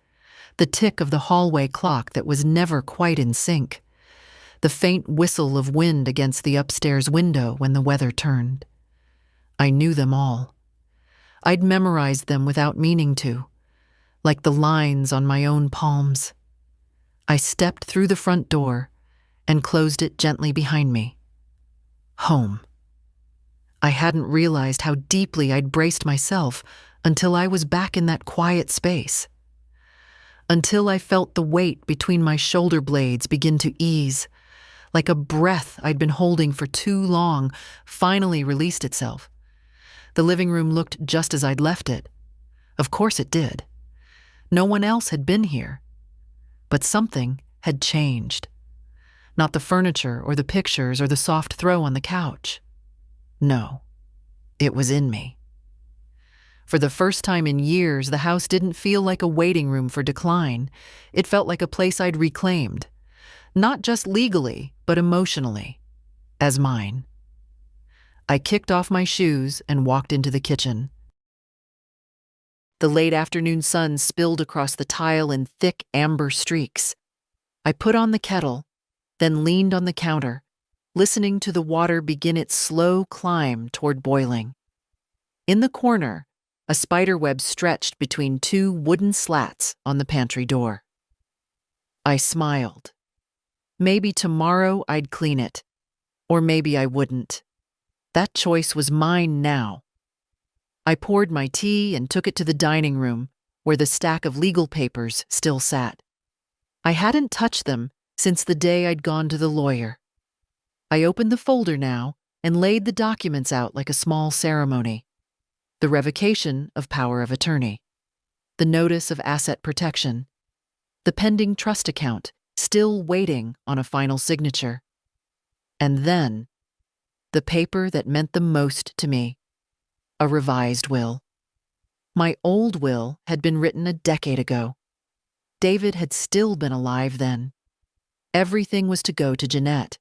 the tick of the hallway clock that was never quite in sync, the faint whistle of wind against the upstairs window when the weather turned. I knew them all. I'd memorized them without meaning to, like the lines on my own palms. I stepped through the front door and closed it gently behind me. Home. I hadn't realized how deeply I'd braced myself until I was back in that quiet space. Until I felt the weight between my shoulder blades begin to ease, like a breath I'd been holding for too long finally released itself. The living room looked just as I'd left it. Of course it did. No one else had been here. But something had changed. Not the furniture or the pictures or the soft throw on the couch. No, it was in me. For the first time in years, the house didn't feel like a waiting room for decline. It felt like a place I'd reclaimed. Not just legally, but emotionally. As mine. I kicked off my shoes and walked into the kitchen. The late afternoon sun spilled across the tile in thick amber streaks. I put on the kettle, then leaned on the counter, listening to the water begin its slow climb toward boiling. In the corner, a spider web stretched between two wooden slats on the pantry door. I smiled. Maybe tomorrow I'd clean it, or maybe I wouldn't. That choice was mine now. I poured my tea and took it to the dining room, where the stack of legal papers still sat. I hadn't touched them since the day I'd gone to the lawyer. I opened the folder now and laid the documents out like a small ceremony. The revocation of power of attorney, the notice of asset protection, the pending trust account still waiting on a final signature. And then, the paper that meant the most to me, a revised will. My old will had been written a decade ago. David had still been alive then. Everything was to go to Jeanette,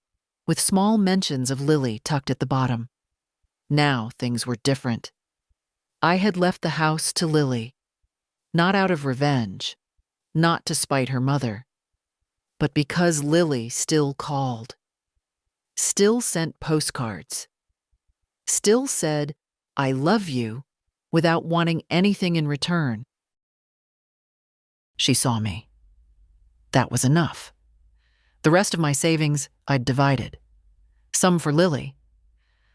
with small mentions of Lily tucked at the bottom. Now things were different. I had left the house to Lily, not out of revenge, not to spite her mother, but because Lily still called, still sent postcards, still said, "I love you," without wanting anything in return. She saw me. That was enough. The rest of my savings I'd divided. Some for Lily,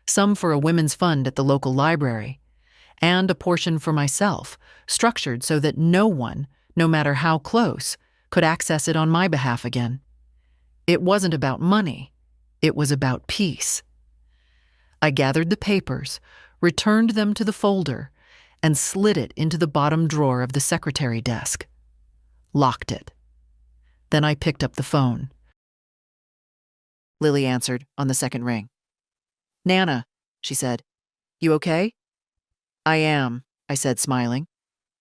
some for a women's fund at the local library, and a portion for myself, structured so that no one, no matter how close, could access it on my behalf again. It wasn't about money. It was about peace. I gathered the papers, returned them to the folder, and slid it into the bottom drawer of the secretary desk. Locked it. Then I picked up the phone. Lily answered on the second ring. "Nana," she said. "You okay?" "I am," I said, smiling.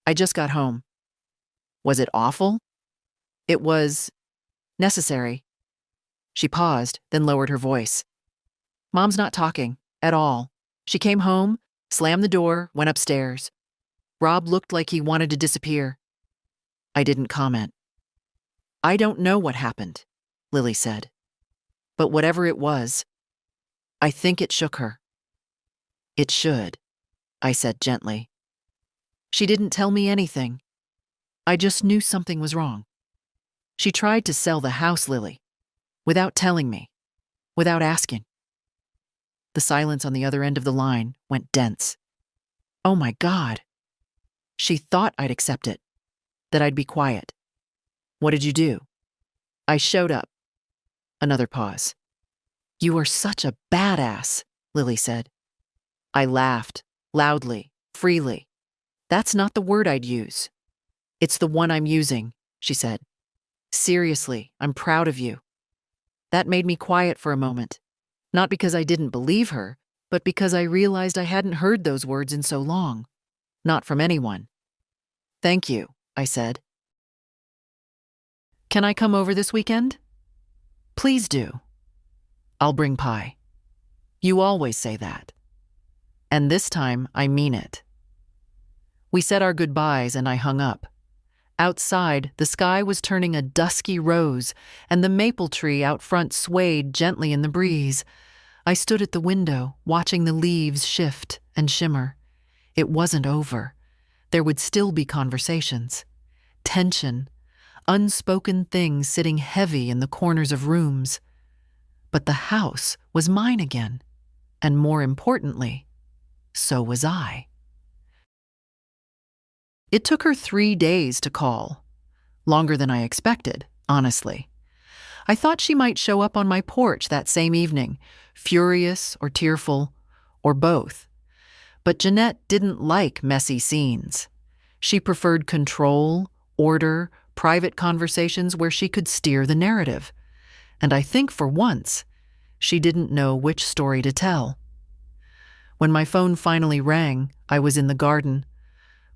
"I just got home." "Was it awful?" "It was necessary." She paused, then lowered her voice. "Mom's not talking, at all. She came home, slammed the door, went upstairs. Rob looked like he wanted to disappear." I didn't comment. "I don't know what happened," Lily said. "But whatever it was, I think it shook her." "It should," I said gently. "She didn't tell me anything. I just knew something was wrong. She tried to sell the house, Lily, without telling me, without asking." The silence on the other end of the line went dense. Oh my God. She thought I'd accept it, that I'd be quiet. "What did you do?" "I showed up." Another pause. "You are such a badass," Lily said. I laughed, loudly, freely. "That's not the word I'd use." "It's the one I'm using," she said. "Seriously, I'm proud of you." That made me quiet for a moment, not because I didn't believe her, but because I realized I hadn't heard those words in so long. Not from anyone. "Thank you," I said. "Can I come over this weekend?" "Please do." "I'll bring pie." "You always say that." And this time, I mean it. We said our goodbyes and I hung up. Outside, the sky was turning a dusky rose, and the maple tree out front swayed gently in the breeze. I stood at the window, watching the leaves shift and shimmer. It wasn't over. There would still be conversations, tension, unspoken things sitting heavy in the corners of rooms. But the house was mine again, and more importantly, so was I. It took her 3 days to call. Longer than I expected, honestly. I thought she might show up on my porch that same evening, furious or tearful, or both. But Jeanette didn't like messy scenes. She preferred control, order, private conversations where she could steer the narrative. And I think for once, she didn't know which story to tell. When my phone finally rang, I was in the garden,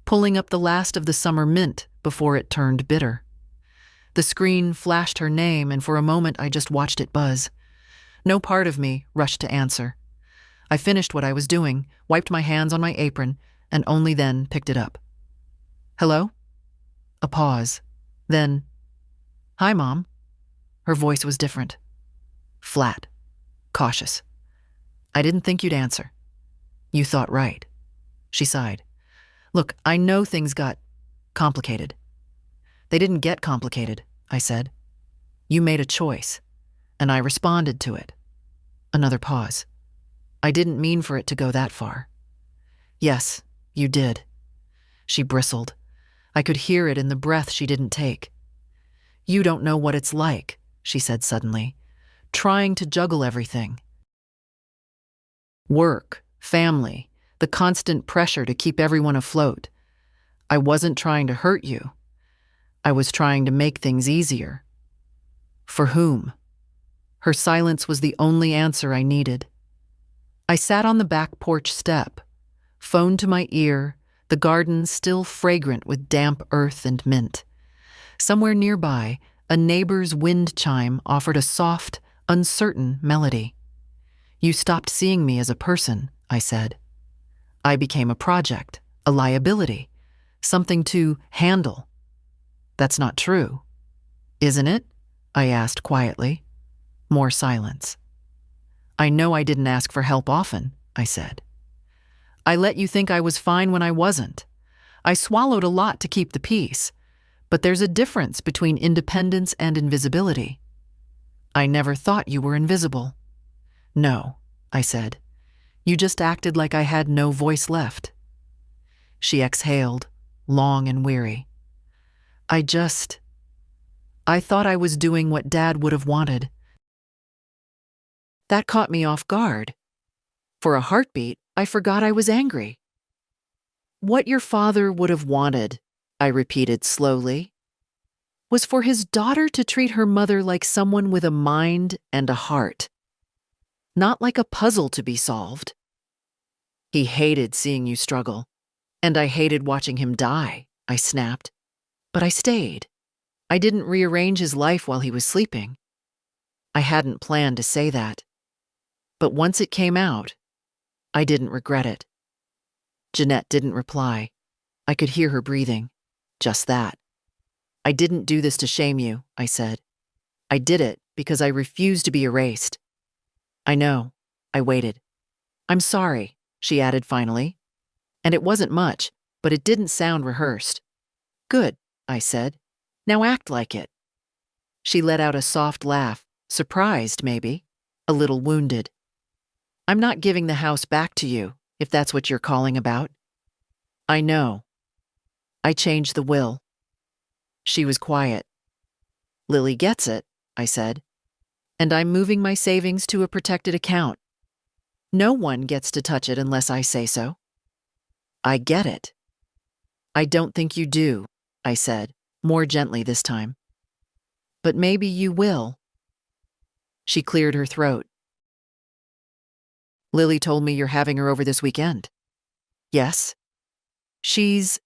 pulling up the last of the summer mint before it turned bitter. The screen flashed her name, and for a moment I just watched it buzz. No part of me rushed to answer. I finished what I was doing, wiped my hands on my apron, and only then picked it up. "Hello?" A pause. Then, "Hi, Mom." Her voice was different. Flat. Cautious. "I didn't think you'd answer." "You thought right." She sighed. "Look, I know things got complicated." "They didn't get complicated," I said. "You made a choice, and I responded to it." Another pause. "I didn't mean for it to go that far." "Yes, you did." She bristled. I could hear it in the breath she didn't take. "You don't know what it's like," she said suddenly, "trying to juggle everything. Work, family, the constant pressure to keep everyone afloat. I wasn't trying to hurt you. I was trying to make things easier." For whom? Her silence was the only answer I needed. I sat on the back porch step, phone to my ear, the garden still fragrant with damp earth and mint. Somewhere nearby, a neighbor's wind chime offered a soft, uncertain melody. "You stopped seeing me as a person," I said. "I became a project, a liability, something to handle." "That's not true." "Isn't it?" I asked quietly. More silence. "I know I didn't ask for help often," I said. I let you think I was fine when I wasn't. I swallowed a lot to keep the peace. But there's a difference between independence and invisibility. I never thought you were invisible. No, I said. You just acted like I had no voice left. She exhaled, long and weary. I thought I was doing what Dad would have wanted. That caught me off guard. For a heartbeat, I forgot I was angry. What your father would have wanted, I repeated slowly, was for his daughter to treat her mother like someone with a mind and a heart, not like a puzzle to be solved. He hated seeing you struggle, and I hated watching him die, I snapped. But I stayed. I didn't rearrange his life while he was sleeping. I hadn't planned to say that. But once it came out, I didn't regret it. Jeanette didn't reply. I could hear her breathing. Just that. I didn't do this to shame you, I said. I did it because I refused to be erased. I know. I waited. I'm sorry, she added finally. And it wasn't much, but it didn't sound rehearsed. Good, I said. Now act like it. She let out a soft laugh, surprised maybe, a little wounded. I'm not giving the house back to you, if that's what you're calling about. I know. I changed the will. She was quiet. Lily gets it, I said. And I'm moving my savings to a protected account. No one gets to touch it unless I say so. I get it. I don't think you do, I said, more gently this time. But maybe you will. She cleared her throat. Lily told me you're having her over this weekend. Yes. She's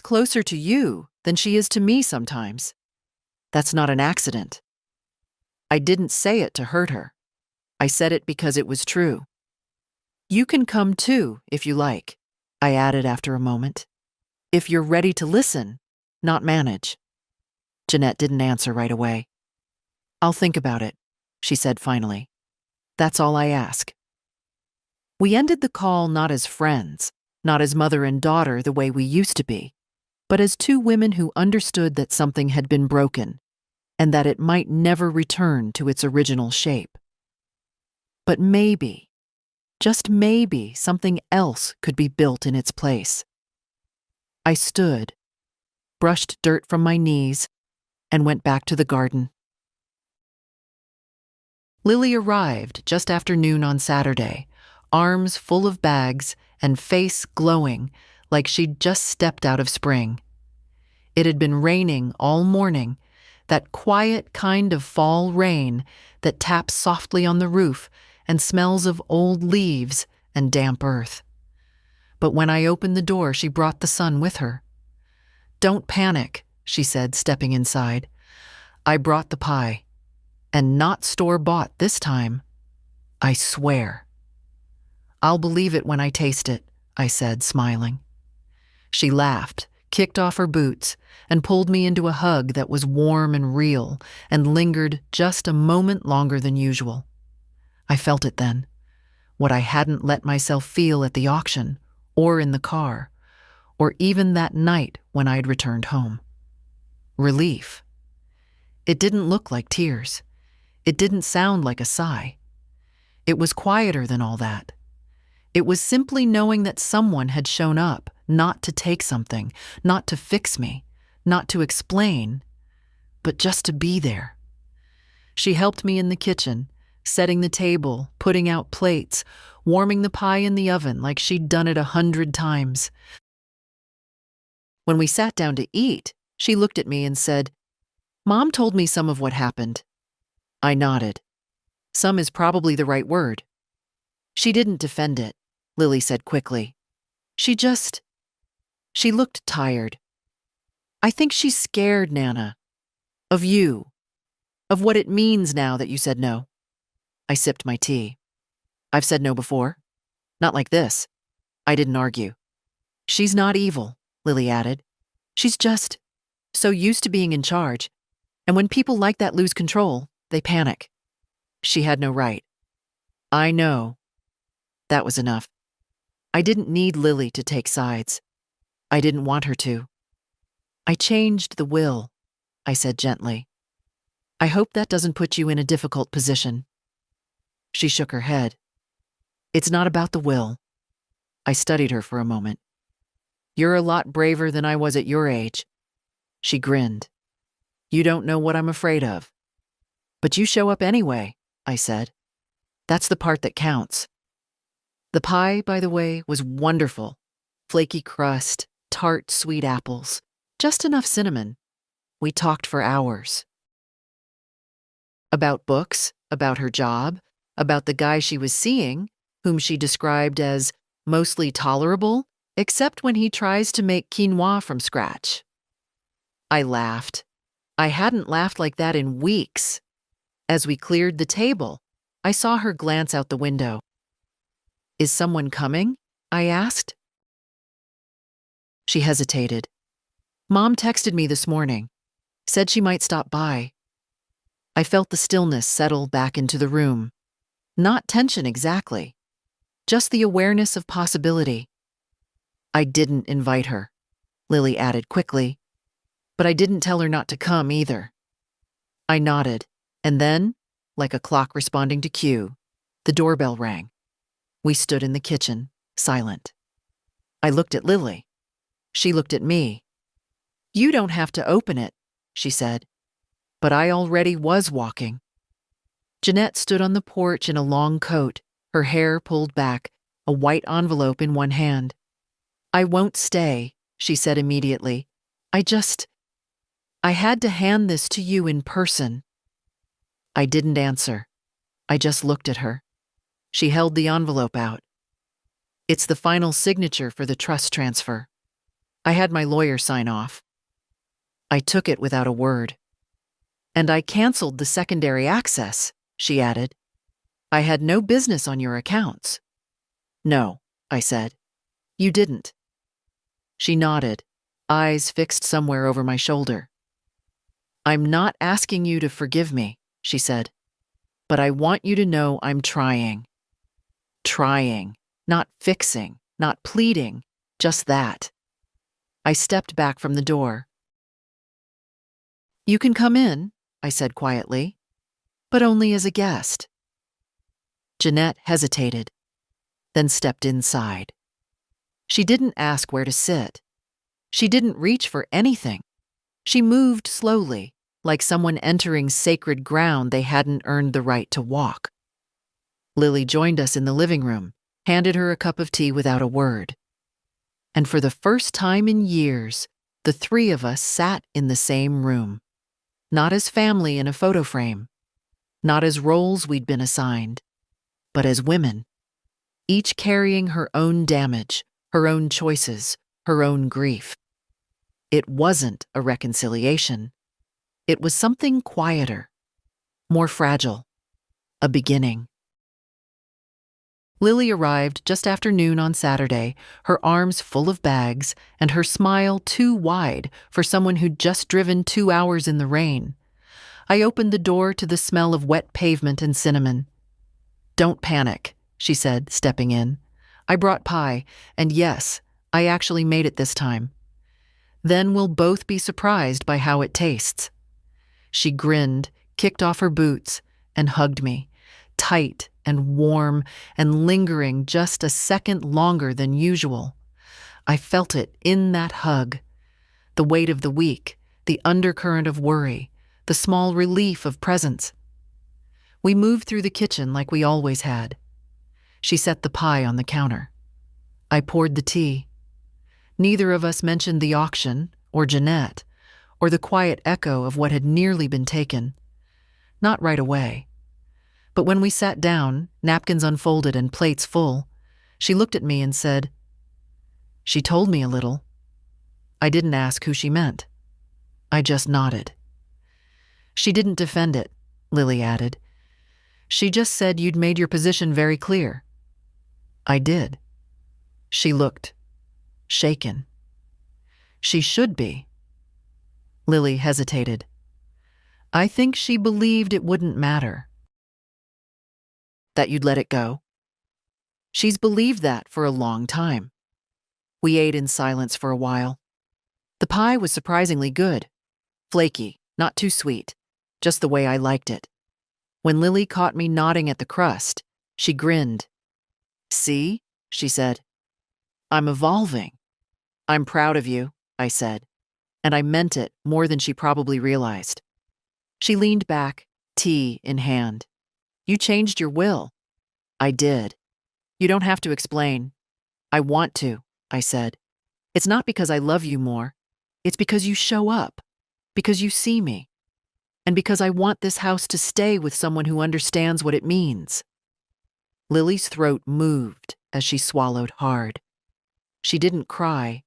closer to you than she is to me sometimes. That's not an accident. I didn't say it to hurt her. I said it because it was true. You can come too, if you like, I added after a moment. If you're ready to listen, not manage. Jeanette didn't answer right away. I'll think about it, she said finally. That's all I ask. We ended the call not as friends, not as mother and daughter the way we used to be, but as two women who understood that something had been broken and that it might never return to its original shape. But maybe, just maybe, something else could be built in its place. I stood, brushed dirt from my knees, and went back to the garden. Lily arrived just after noon on Saturday, arms full of bags and face glowing like she'd just stepped out of spring. It had been raining all morning, that quiet kind of fall rain that taps softly on the roof and smells of old leaves and damp earth. But when I opened the door, she brought the sun with her. Don't panic, she said, stepping inside. I brought the pie. And not store-bought this time. I swear. I'll believe it when I taste it, I said, smiling. She laughed, kicked off her boots, and pulled me into a hug that was warm and real and lingered just a moment longer than usual. I felt it then, what I hadn't let myself feel at the auction, or in the car, or even that night when I'd returned home. Relief. It didn't look like tears. It didn't sound like a sigh. It was quieter than all that. It was simply knowing that someone had shown up, not to take something, not to fix me, not to explain, but just to be there. She helped me in the kitchen, setting the table, putting out plates, warming the pie in the oven like she'd done it 100 times. When we sat down to eat, she looked at me and said, "Mom told me some of what happened." I nodded. Some is probably the right word. She didn't defend it, Lily said quickly. She looked tired. I think she's scared, Nana. Of you. Of what it means now that you said no. I sipped my tea. I've said no before. Not like this. I didn't argue. She's not evil, Lily added. She's just so used to being in charge. And when people like that lose control, they panic. She had no right. I know. That was enough. I didn't need Lily to take sides. I didn't want her to. I changed the will, I said gently. I hope that doesn't put you in a difficult position. She shook her head. It's not about the will. I studied her for a moment. You're a lot braver than I was at your age. She grinned. You don't know what I'm afraid of. But you show up anyway, I said. That's the part that counts. The pie, by the way, was wonderful. Flaky crust, tart sweet apples, just enough cinnamon. We talked for hours. About books, about her job, about the guy she was seeing, whom she described as mostly tolerable, except when he tries to make quinoa from scratch. I laughed. I hadn't laughed like that in weeks. As we cleared the table, I saw her glance out the window. Is someone coming? I asked. She hesitated. Mom texted me this morning. Said she might stop by. I felt the stillness settle back into the room. Not tension exactly, just the awareness of possibility. I didn't invite her, Lily added quickly, but I didn't tell her not to come either. I nodded, and then, like a clock responding to cue, the doorbell rang. We stood in the kitchen, silent. I looked at Lily. She looked at me. You don't have to open it, she said. But I already was walking. Jeanette stood on the porch in a long coat, her hair pulled back, a white envelope in one hand. I won't stay, she said immediately. I had to hand this to you in person. I didn't answer. I just looked at her. She held the envelope out. It's the final signature for the trust transfer. I had my lawyer sign off. I took it without a word. And I canceled the secondary access, she added. I had no business on your accounts. No, I said. You didn't. She nodded, eyes fixed somewhere over my shoulder. I'm not asking you to forgive me, she said. But I want you to know I'm trying. Trying, not fixing, not pleading, just that. I stepped back from the door. You can come in, I said quietly, but only as a guest. Jeanette hesitated, then stepped inside. She didn't ask where to sit. She didn't reach for anything. She moved slowly, like someone entering sacred ground they hadn't earned the right to walk. Lily joined us in the living room, handed her a cup of tea without a word. And for the first time in years, the three of us sat in the same room. Not as family in a photo frame, not as roles we'd been assigned, but as women, each carrying her own damage, her own choices, her own grief. It wasn't a reconciliation. It was something quieter, more fragile, a beginning. Lily arrived just after noon on Saturday, her arms full of bags and her smile too wide for someone who'd just driven 2 hours in the rain. I opened the door to the smell of wet pavement and cinnamon. Don't panic, she said, stepping in. I brought pie, and yes, I actually made it this time. Then we'll both be surprised by how it tastes. She grinned, kicked off her boots, and hugged me, tight and warm and lingering just a second longer than usual. I felt it in that hug. The weight of the week, the undercurrent of worry, the small relief of presence. We moved through the kitchen like we always had. She set the pie on the counter. I poured the tea. Neither of us mentioned the auction, or Jeanette, or the quiet echo of what had nearly been taken. Not right away. But when we sat down, napkins unfolded and plates full, she looked at me and said, She told me a little. I didn't ask who she meant. I just nodded. She didn't defend it, Lily added. She just said you'd made your position very clear. I did. She looked shaken. She should be. Lily hesitated. I think she believed it wouldn't matter. That you'd let it go? She's believed that for a long time. We ate in silence for a while. The pie was surprisingly good. Flaky, not too sweet, just the way I liked it. When Lily caught me nodding at the crust, she grinned. "See?" she said. "I'm evolving." "I'm proud of you," I said, and I meant it more than she probably realized. She leaned back, tea in hand. "You changed your will." "I did. You don't have to explain." "I want to," I said. "It's not because I love you more. It's because you show up, because you see me, and because I want this house to stay with someone who understands what it means." Lily's throat moved as she swallowed hard. She didn't cry,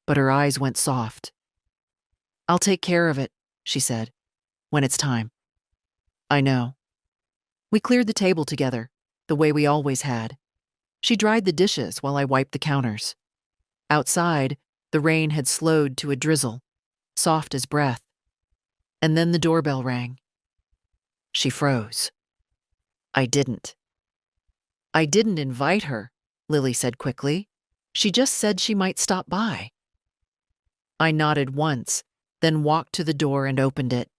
but her eyes went soft. "I'll take care of it," she said, "when it's time." "I know." We cleared the table together, the way we always had. She dried the dishes while I wiped the counters. Outside, the rain had slowed to a drizzle, soft as breath. And then the doorbell rang. She froze. I didn't invite her," Lily said quickly. "She just said she might stop by." I nodded once, then walked to the door and opened it.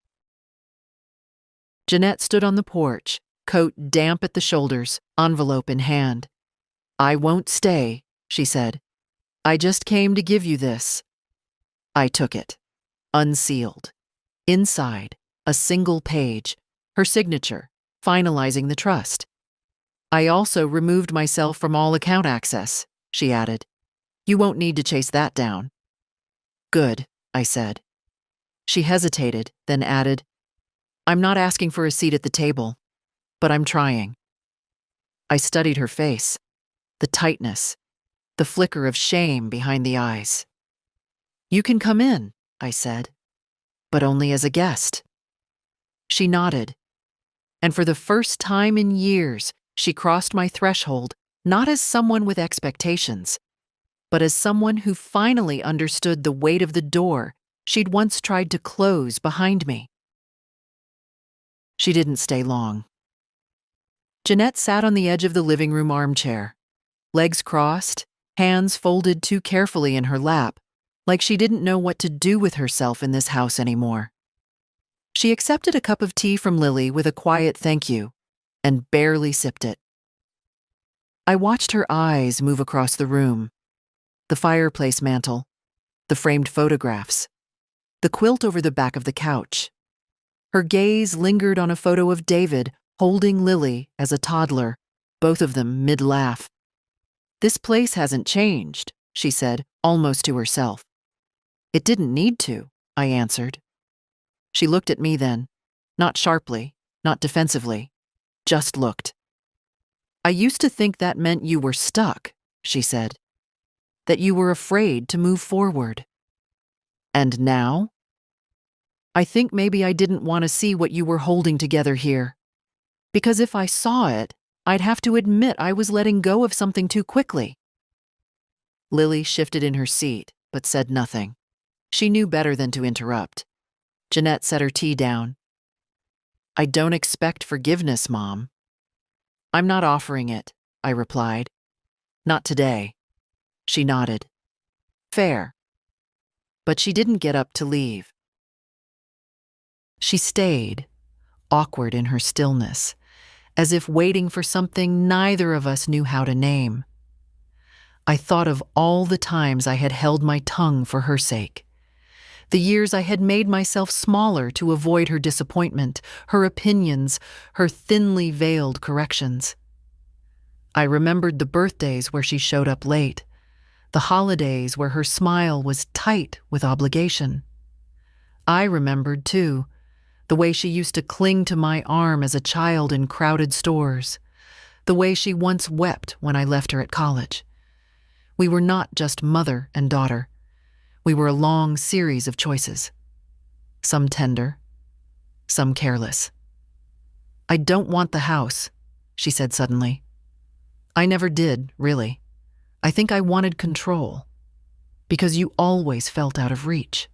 Jeanette stood on the porch, coat damp at the shoulders, envelope in hand. "I won't stay," she said. "I just came to give you this." I took it, unsealed. Inside, a single page, her signature, finalizing the trust. "I also removed myself from all account access," she added. "You won't need to chase that down." "Good," I said. She hesitated, then added, "I'm not asking for a seat at the table, but I'm trying." I studied her face, the tightness, the flicker of shame behind the eyes. "You can come in," I said, "but only as a guest." She nodded, and for the first time in years, she crossed my threshold not as someone with expectations, but as someone who finally understood the weight of the door she'd once tried to close behind me. She didn't stay long. Jeanette sat on the edge of the living room armchair, legs crossed, hands folded too carefully in her lap, like she didn't know what to do with herself in this house anymore. She accepted a cup of tea from Lily with a quiet thank you, and barely sipped it. I watched her eyes move across the room, the fireplace mantel, the framed photographs, the quilt over the back of the couch. Her gaze lingered on a photo of David holding Lily as a toddler, both of them mid-laugh. "This place hasn't changed," she said, almost to herself. "It didn't need to," I answered. She looked at me then, not sharply, not defensively, just looked. "I used to think that meant you were stuck," she said, "that you were afraid to move forward. And now? I think maybe I didn't want to see what you were holding together here. Because if I saw it, I'd have to admit I was letting go of something too quickly." Lily shifted in her seat, but said nothing. She knew better than to interrupt. Jeanette set her tea down. "I don't expect forgiveness, Mom." "I'm not offering it," I replied. "Not today." She nodded. "Fair." But she didn't get up to leave. She stayed, awkward in her stillness, as if waiting for something neither of us knew how to name. I thought of all the times I had held my tongue for her sake, the years I had made myself smaller to avoid her disappointment, her opinions, her thinly veiled corrections. I remembered the birthdays where she showed up late, the holidays where her smile was tight with obligation. I remembered, too, the way she used to cling to my arm as a child in crowded stores, the way she once wept when I left her at college. We were not just mother and daughter. We were a long series of choices. Some tender, some careless. "I don't want the house," she said suddenly. "I never did, really. I think I wanted control. Because you always felt out of reach.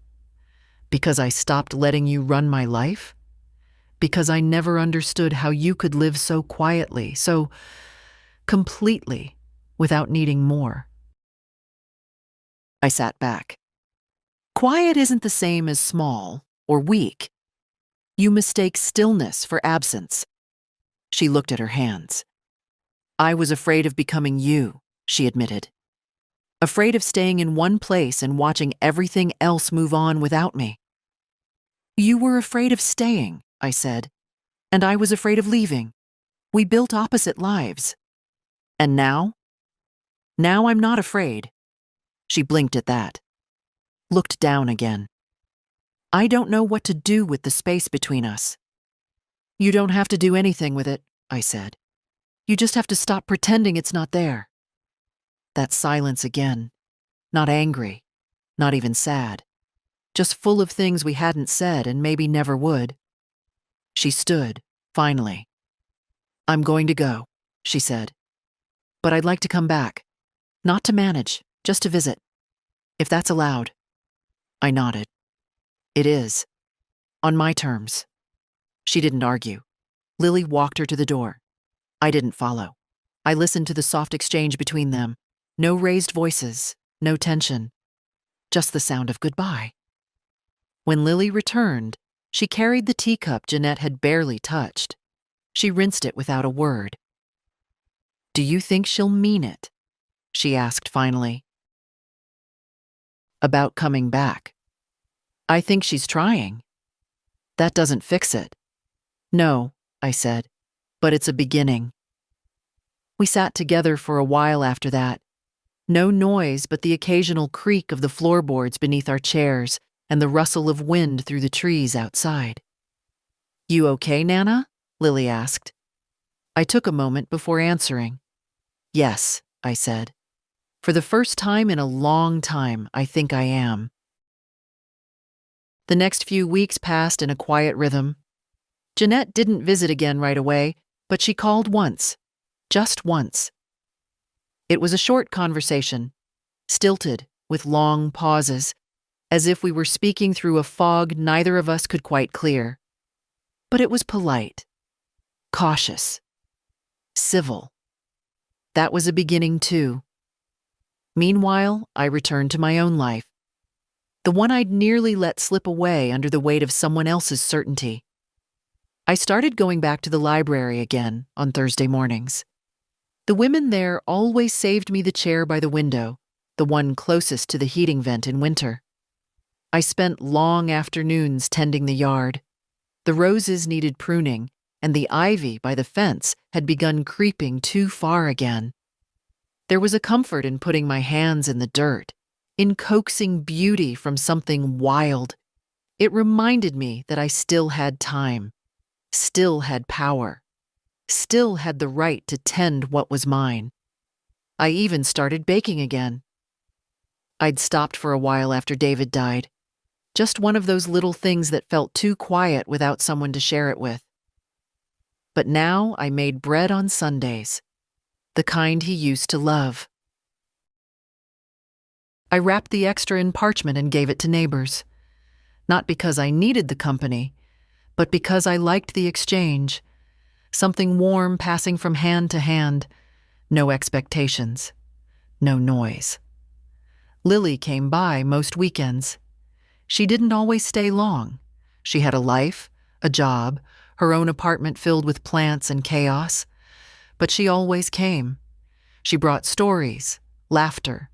Because I stopped letting you run my life. Because I never understood how you could live so quietly, so completely, without needing more. I sat back. Quiet isn't the same as small or weak. You mistake stillness for absence. She looked at her hands. I was afraid of becoming you, she admitted. Afraid of staying in one place and watching everything else move on without me. You were afraid of staying, I said, and I was afraid of leaving. We built opposite lives. And now? Now I'm not afraid. She blinked at that. Looked down again. I don't know what to do with the space between us. You don't have to do anything with it, I said. You just have to stop pretending it's not there. That silence again. Not angry. Not even sad. Just full of things we hadn't said and maybe never would. She stood, finally. I'm going to go, she said. But I'd like to come back. Not to manage, just to visit. If that's allowed. I nodded. It is. On my terms. She didn't argue. Lily walked her to the door. I didn't follow. I listened to the soft exchange between them. No raised voices, no tension. Just the sound of goodbye. When Lily returned, she carried the teacup Jeanette had barely touched. She rinsed it without a word. Do you think she'll mean it? She asked finally. About coming back. I think she's trying. That doesn't fix it. No, I said, but it's a beginning. We sat together for a while after that. No noise but the occasional creak of the floorboards beneath our chairs and the rustle of wind through the trees outside. You okay, Nana? Lily asked. I took a moment before answering. Yes, I said. For the first time in a long time, I think I am. The next few weeks passed in a quiet rhythm. Jeanette didn't visit again right away, but she called once. Just once. It was a short conversation, stilted, with long pauses, as if we were speaking through a fog neither of us could quite clear. But it was polite, cautious, civil. That was a beginning, too. Meanwhile, I returned to my own life, the one I'd nearly let slip away under the weight of someone else's certainty. I started going back to the library again on Thursday mornings. The women there always saved me the chair by the window, the one closest to the heating vent in winter. I spent long afternoons tending the yard. The roses needed pruning, and the ivy by the fence had begun creeping too far again. There was a comfort in putting my hands in the dirt, in coaxing beauty from something wild. It reminded me that I still had time, still had power, still had the right to tend what was mine. I even started baking again. I'd stopped for a while after David died. Just one of those little things that felt too quiet without someone to share it with. But now I made bread on Sundays, the kind he used to love. I wrapped the extra in parchment and gave it to neighbors. Not because I needed the company, but because I liked the exchange. Something warm passing from hand to hand. No expectations. No noise. Lily came by most weekends. She didn't always stay long. She had a life, a job, her own apartment filled with plants and chaos. But she always came. She brought stories, laughter,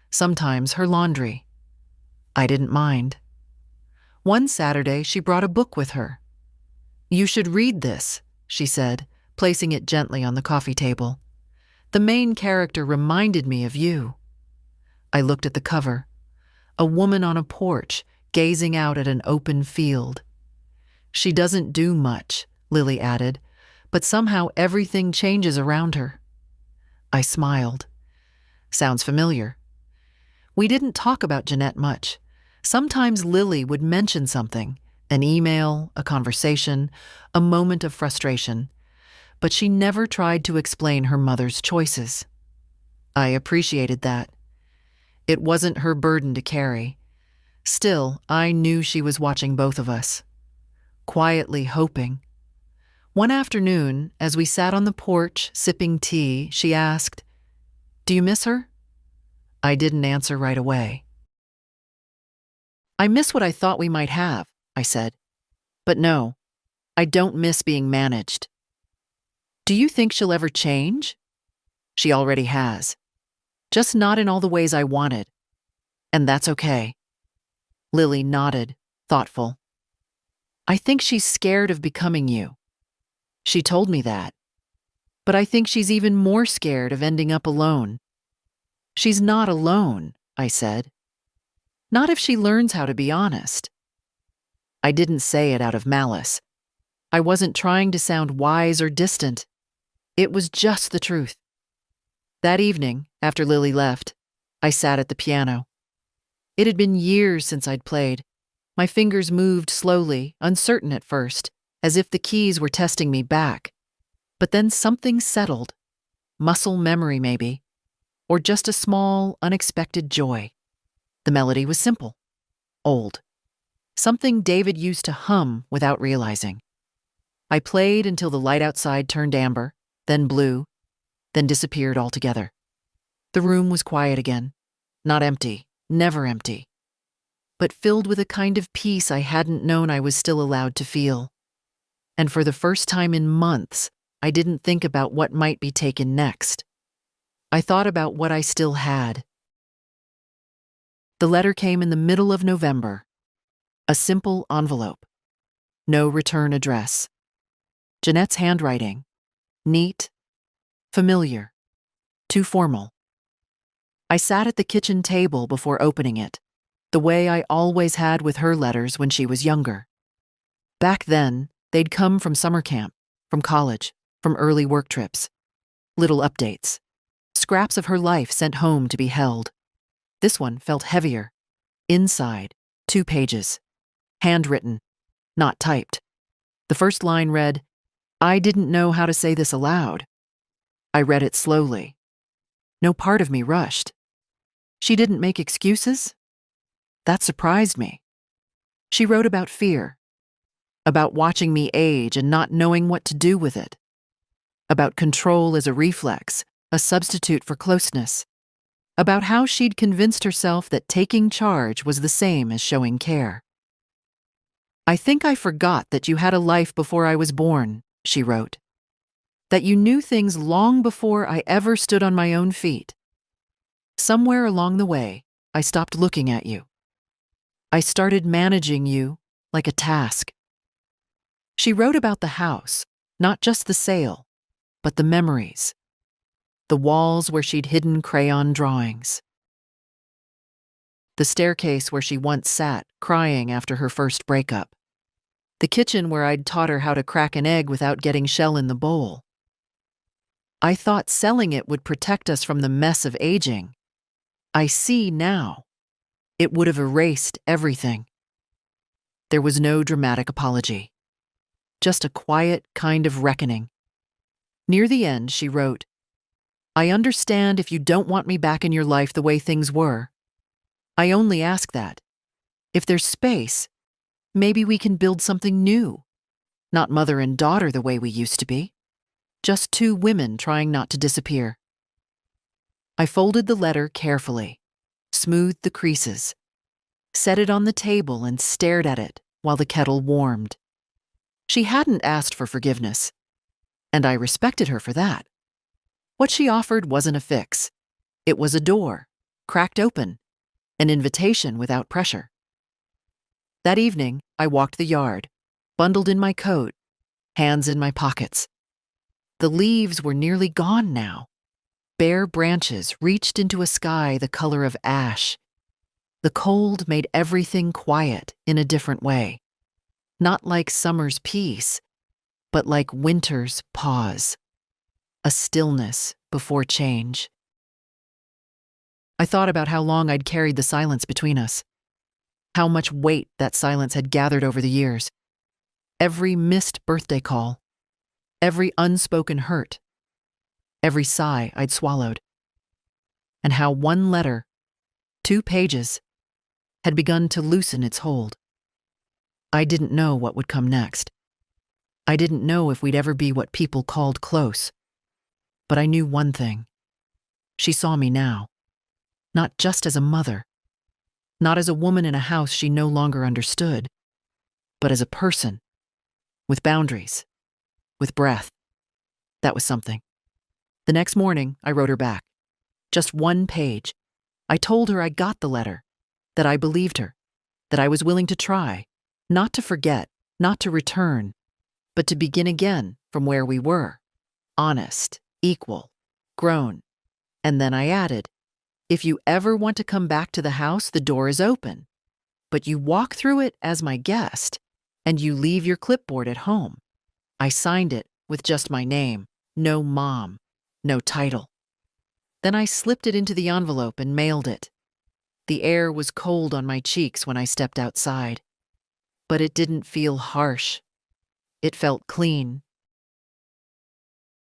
sometimes her laundry. I didn't mind. One Saturday, she brought a book with her. You should read this, she said, placing it gently on the coffee table. The main character reminded me of you. I looked at the cover. A woman on a porch, gazing out at an open field. She doesn't do much, Lily added, but somehow everything changes around her. I smiled. Sounds familiar. We didn't talk about Jeanette much. Sometimes Lily would mention something, an email, a conversation, a moment of frustration, but she never tried to explain her mother's choices. I appreciated that. It wasn't her burden to carry. Still, I knew she was watching both of us, quietly hoping. One afternoon, as we sat on the porch sipping tea, she asked, Do you miss her? I didn't answer right away. I miss what I thought we might have, I said. But no, I don't miss being managed. Do you think she'll ever change? She already has. Just not in all the ways I wanted. And that's okay. Lily nodded, thoughtful. I think she's scared of becoming you. She told me that. But I think she's even more scared of ending up alone. She's not alone, I said. Not if she learns how to be honest. I didn't say it out of malice. I wasn't trying to sound wise or distant. It was just the truth. That evening, after Lily left, I sat at the piano. It had been years since I'd played. My fingers moved slowly, uncertain at first, as if the keys were testing me back. But then something settled. Muscle memory, maybe. Or just a small, unexpected joy. The melody was simple. Old. Something David used to hum without realizing. I played until the light outside turned amber, then blue, then disappeared altogether. The room was quiet again. Not empty, never empty. But filled with a kind of peace I hadn't known I was still allowed to feel. And for the first time in months, I didn't think about what might be taken next. I thought about what I still had. The letter came in the middle of November. A simple envelope. No return address. Jeanette's handwriting. Neat. Familiar. Too formal. I sat at the kitchen table before opening it, the way I always had with her letters when she was younger. Back then, they'd come from summer camp, from college, from early work trips. Little updates. Scraps of her life sent home to be held. This one felt heavier. Inside, 2 pages. Handwritten, not typed. The first line read, "I didn't know how to say this aloud." I read it slowly. No part of me rushed. She didn't make excuses? That surprised me. She wrote about fear. About watching me age and not knowing what to do with it. About control as a reflex, a substitute for closeness. About how she'd convinced herself that taking charge was the same as showing care. "I think I forgot that you had a life before I was born," she wrote. "That you knew things long before I ever stood on my own feet. Somewhere along the way, I stopped looking at you. I started managing you like a task." She wrote about the house, not just the sale, but the memories. The walls where she'd hidden crayon drawings. The staircase where she once sat, crying after her first breakup. The kitchen where I'd taught her how to crack an egg without getting shell in the bowl. I thought selling it would protect us from the mess of aging. I see now. It would have erased everything. There was no dramatic apology. Just a quiet kind of reckoning. Near the end, she wrote, "I understand if you don't want me back in your life the way things were. I only ask that. If there's space, maybe we can build something new. Not mother and daughter the way we used to be. Just 2 women trying not to disappear." I folded the letter carefully, smoothed the creases, set it on the table and stared at it while the kettle warmed. She hadn't asked for forgiveness, and I respected her for that. What she offered wasn't a fix. It was a door, cracked open, an invitation without pressure. That evening, I walked the yard, bundled in my coat, hands in my pockets. The leaves were nearly gone now. Bare branches reached into a sky the color of ash. The cold made everything quiet in a different way. Not like summer's peace, but like winter's pause. A stillness before change. I thought about how long I'd carried the silence between us. How much weight that silence had gathered over the years. Every missed birthday call. Every unspoken hurt. Every sigh I'd swallowed. And how one letter, 2 pages, had begun to loosen its hold. I didn't know what would come next. I didn't know if we'd ever be what people called close. But I knew one thing. She saw me now, not just as a mother, not as a woman in a house she no longer understood, but as a person, with boundaries, with breath. That was something. The next morning, I wrote her back. Just one page. I told her I got the letter, that I believed her, that I was willing to try, not to forget, not to return, but to begin again from where we were. Honest, equal, grown. And then I added, if you ever want to come back to the house, the door is open. But you walk through it as my guest, and you leave your clipboard at home. I signed it with just my name, no mom, no title. Then I slipped it into the envelope and mailed it. The air was cold on my cheeks when I stepped outside. But it didn't feel harsh. It felt clean.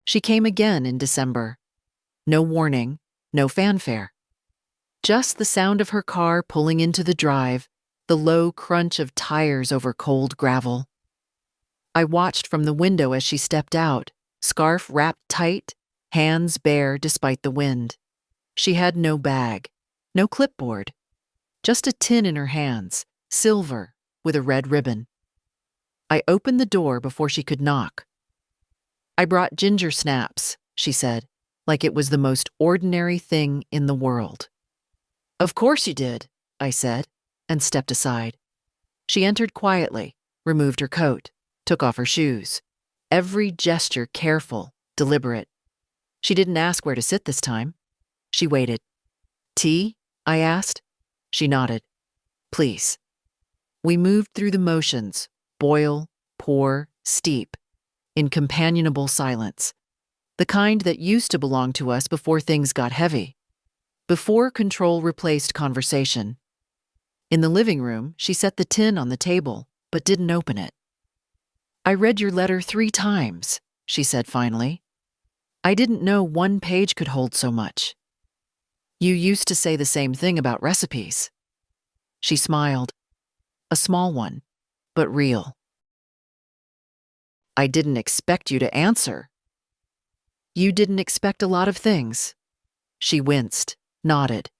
She came again in December. No warning, no fanfare. Just the sound of her car pulling into the drive, the low crunch of tires over cold gravel. I watched from the window as she stepped out, scarf wrapped tight, hands bare despite the wind. She had no bag, no clipboard, just a tin in her hands, silver, with a red ribbon. I opened the door before she could knock. I brought ginger snaps, she said, like it was the most ordinary thing in the world. Of course you did, I said, and stepped aside. She entered quietly, removed her coat, took off her shoes. Every gesture careful, deliberate. She didn't ask where to sit this time. She waited. Tea? I asked. She nodded. Please. We moved through the motions, boil, pour, steep, in companionable silence, the kind that used to belong to us before things got heavy, before control replaced conversation. In the living room, she set the tin on the table, but didn't open it. I read your letter 3 times, she said finally. I didn't know one page could hold so much. You used to say the same thing about recipes. She smiled. A small one, but real. I didn't expect you to answer. You didn't expect a lot of things. She winced, nodded.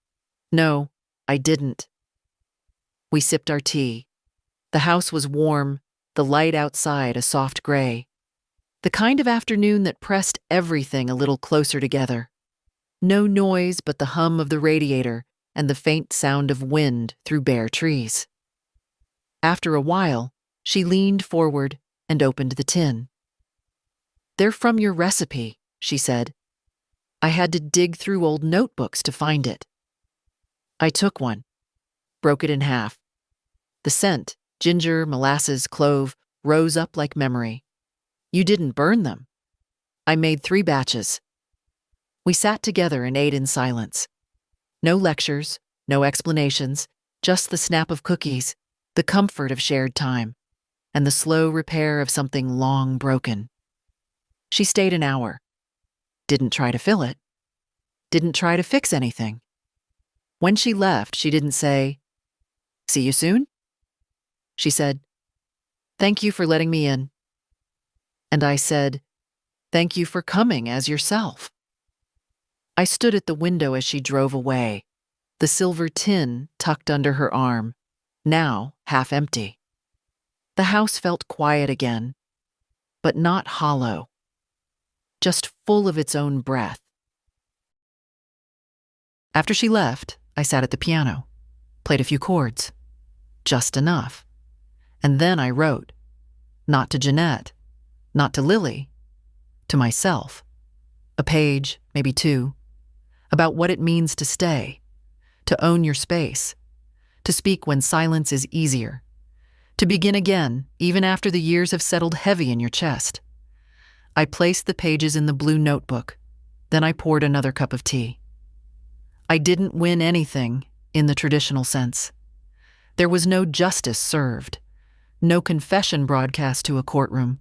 No, I didn't. We sipped our tea. The house was warm, the light outside a soft gray. The kind of afternoon that pressed everything a little closer together. No noise but the hum of the radiator and the faint sound of wind through bare trees. After a while, she leaned forward and opened the tin. They're from your recipe, she said. I had to dig through old notebooks to find it. I took one, broke it in half. The scent, ginger, molasses, clove, rose up like memory. You didn't burn them. I made 3 batches. We sat together and ate in silence. No lectures, no explanations, just the snap of cookies, the comfort of shared time, and the slow repair of something long broken. She stayed an hour. Didn't try to fill it. Didn't try to fix anything. When she left, she didn't say, "See you soon?" She said, "Thank you for letting me in." And I said, "Thank you for coming as yourself." I stood at the window as she drove away, the silver tin tucked under her arm, now half empty. The house felt quiet again, but not hollow, just full of its own breath. After she left, I sat at the piano, played a few chords, just enough. And then I wrote, not to Jeanette, not to Lily, to myself. A page, maybe 2, about what it means to stay, to own your space, to speak when silence is easier, to begin again even after the years have settled heavy in your chest. I placed the pages in the blue notebook, then I poured another cup of tea. I didn't win anything in the traditional sense. There was no justice served, no confession broadcast to a courtroom,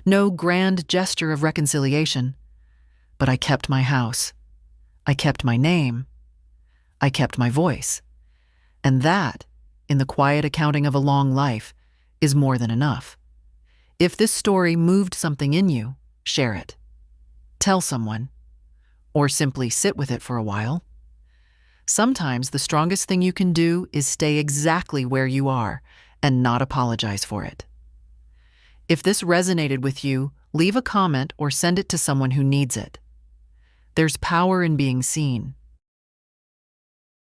no grand gesture of reconciliation. But I kept my house. I kept my name. I kept my voice. And that, in the quiet accounting of a long life, is more than enough. If this story moved something in you, share it. Tell someone. or simply sit with it for a while. Sometimes the strongest thing you can do is stay exactly where you are and not apologize for it. If this resonated with you, leave a comment or send it to someone who needs it. There's power in being seen,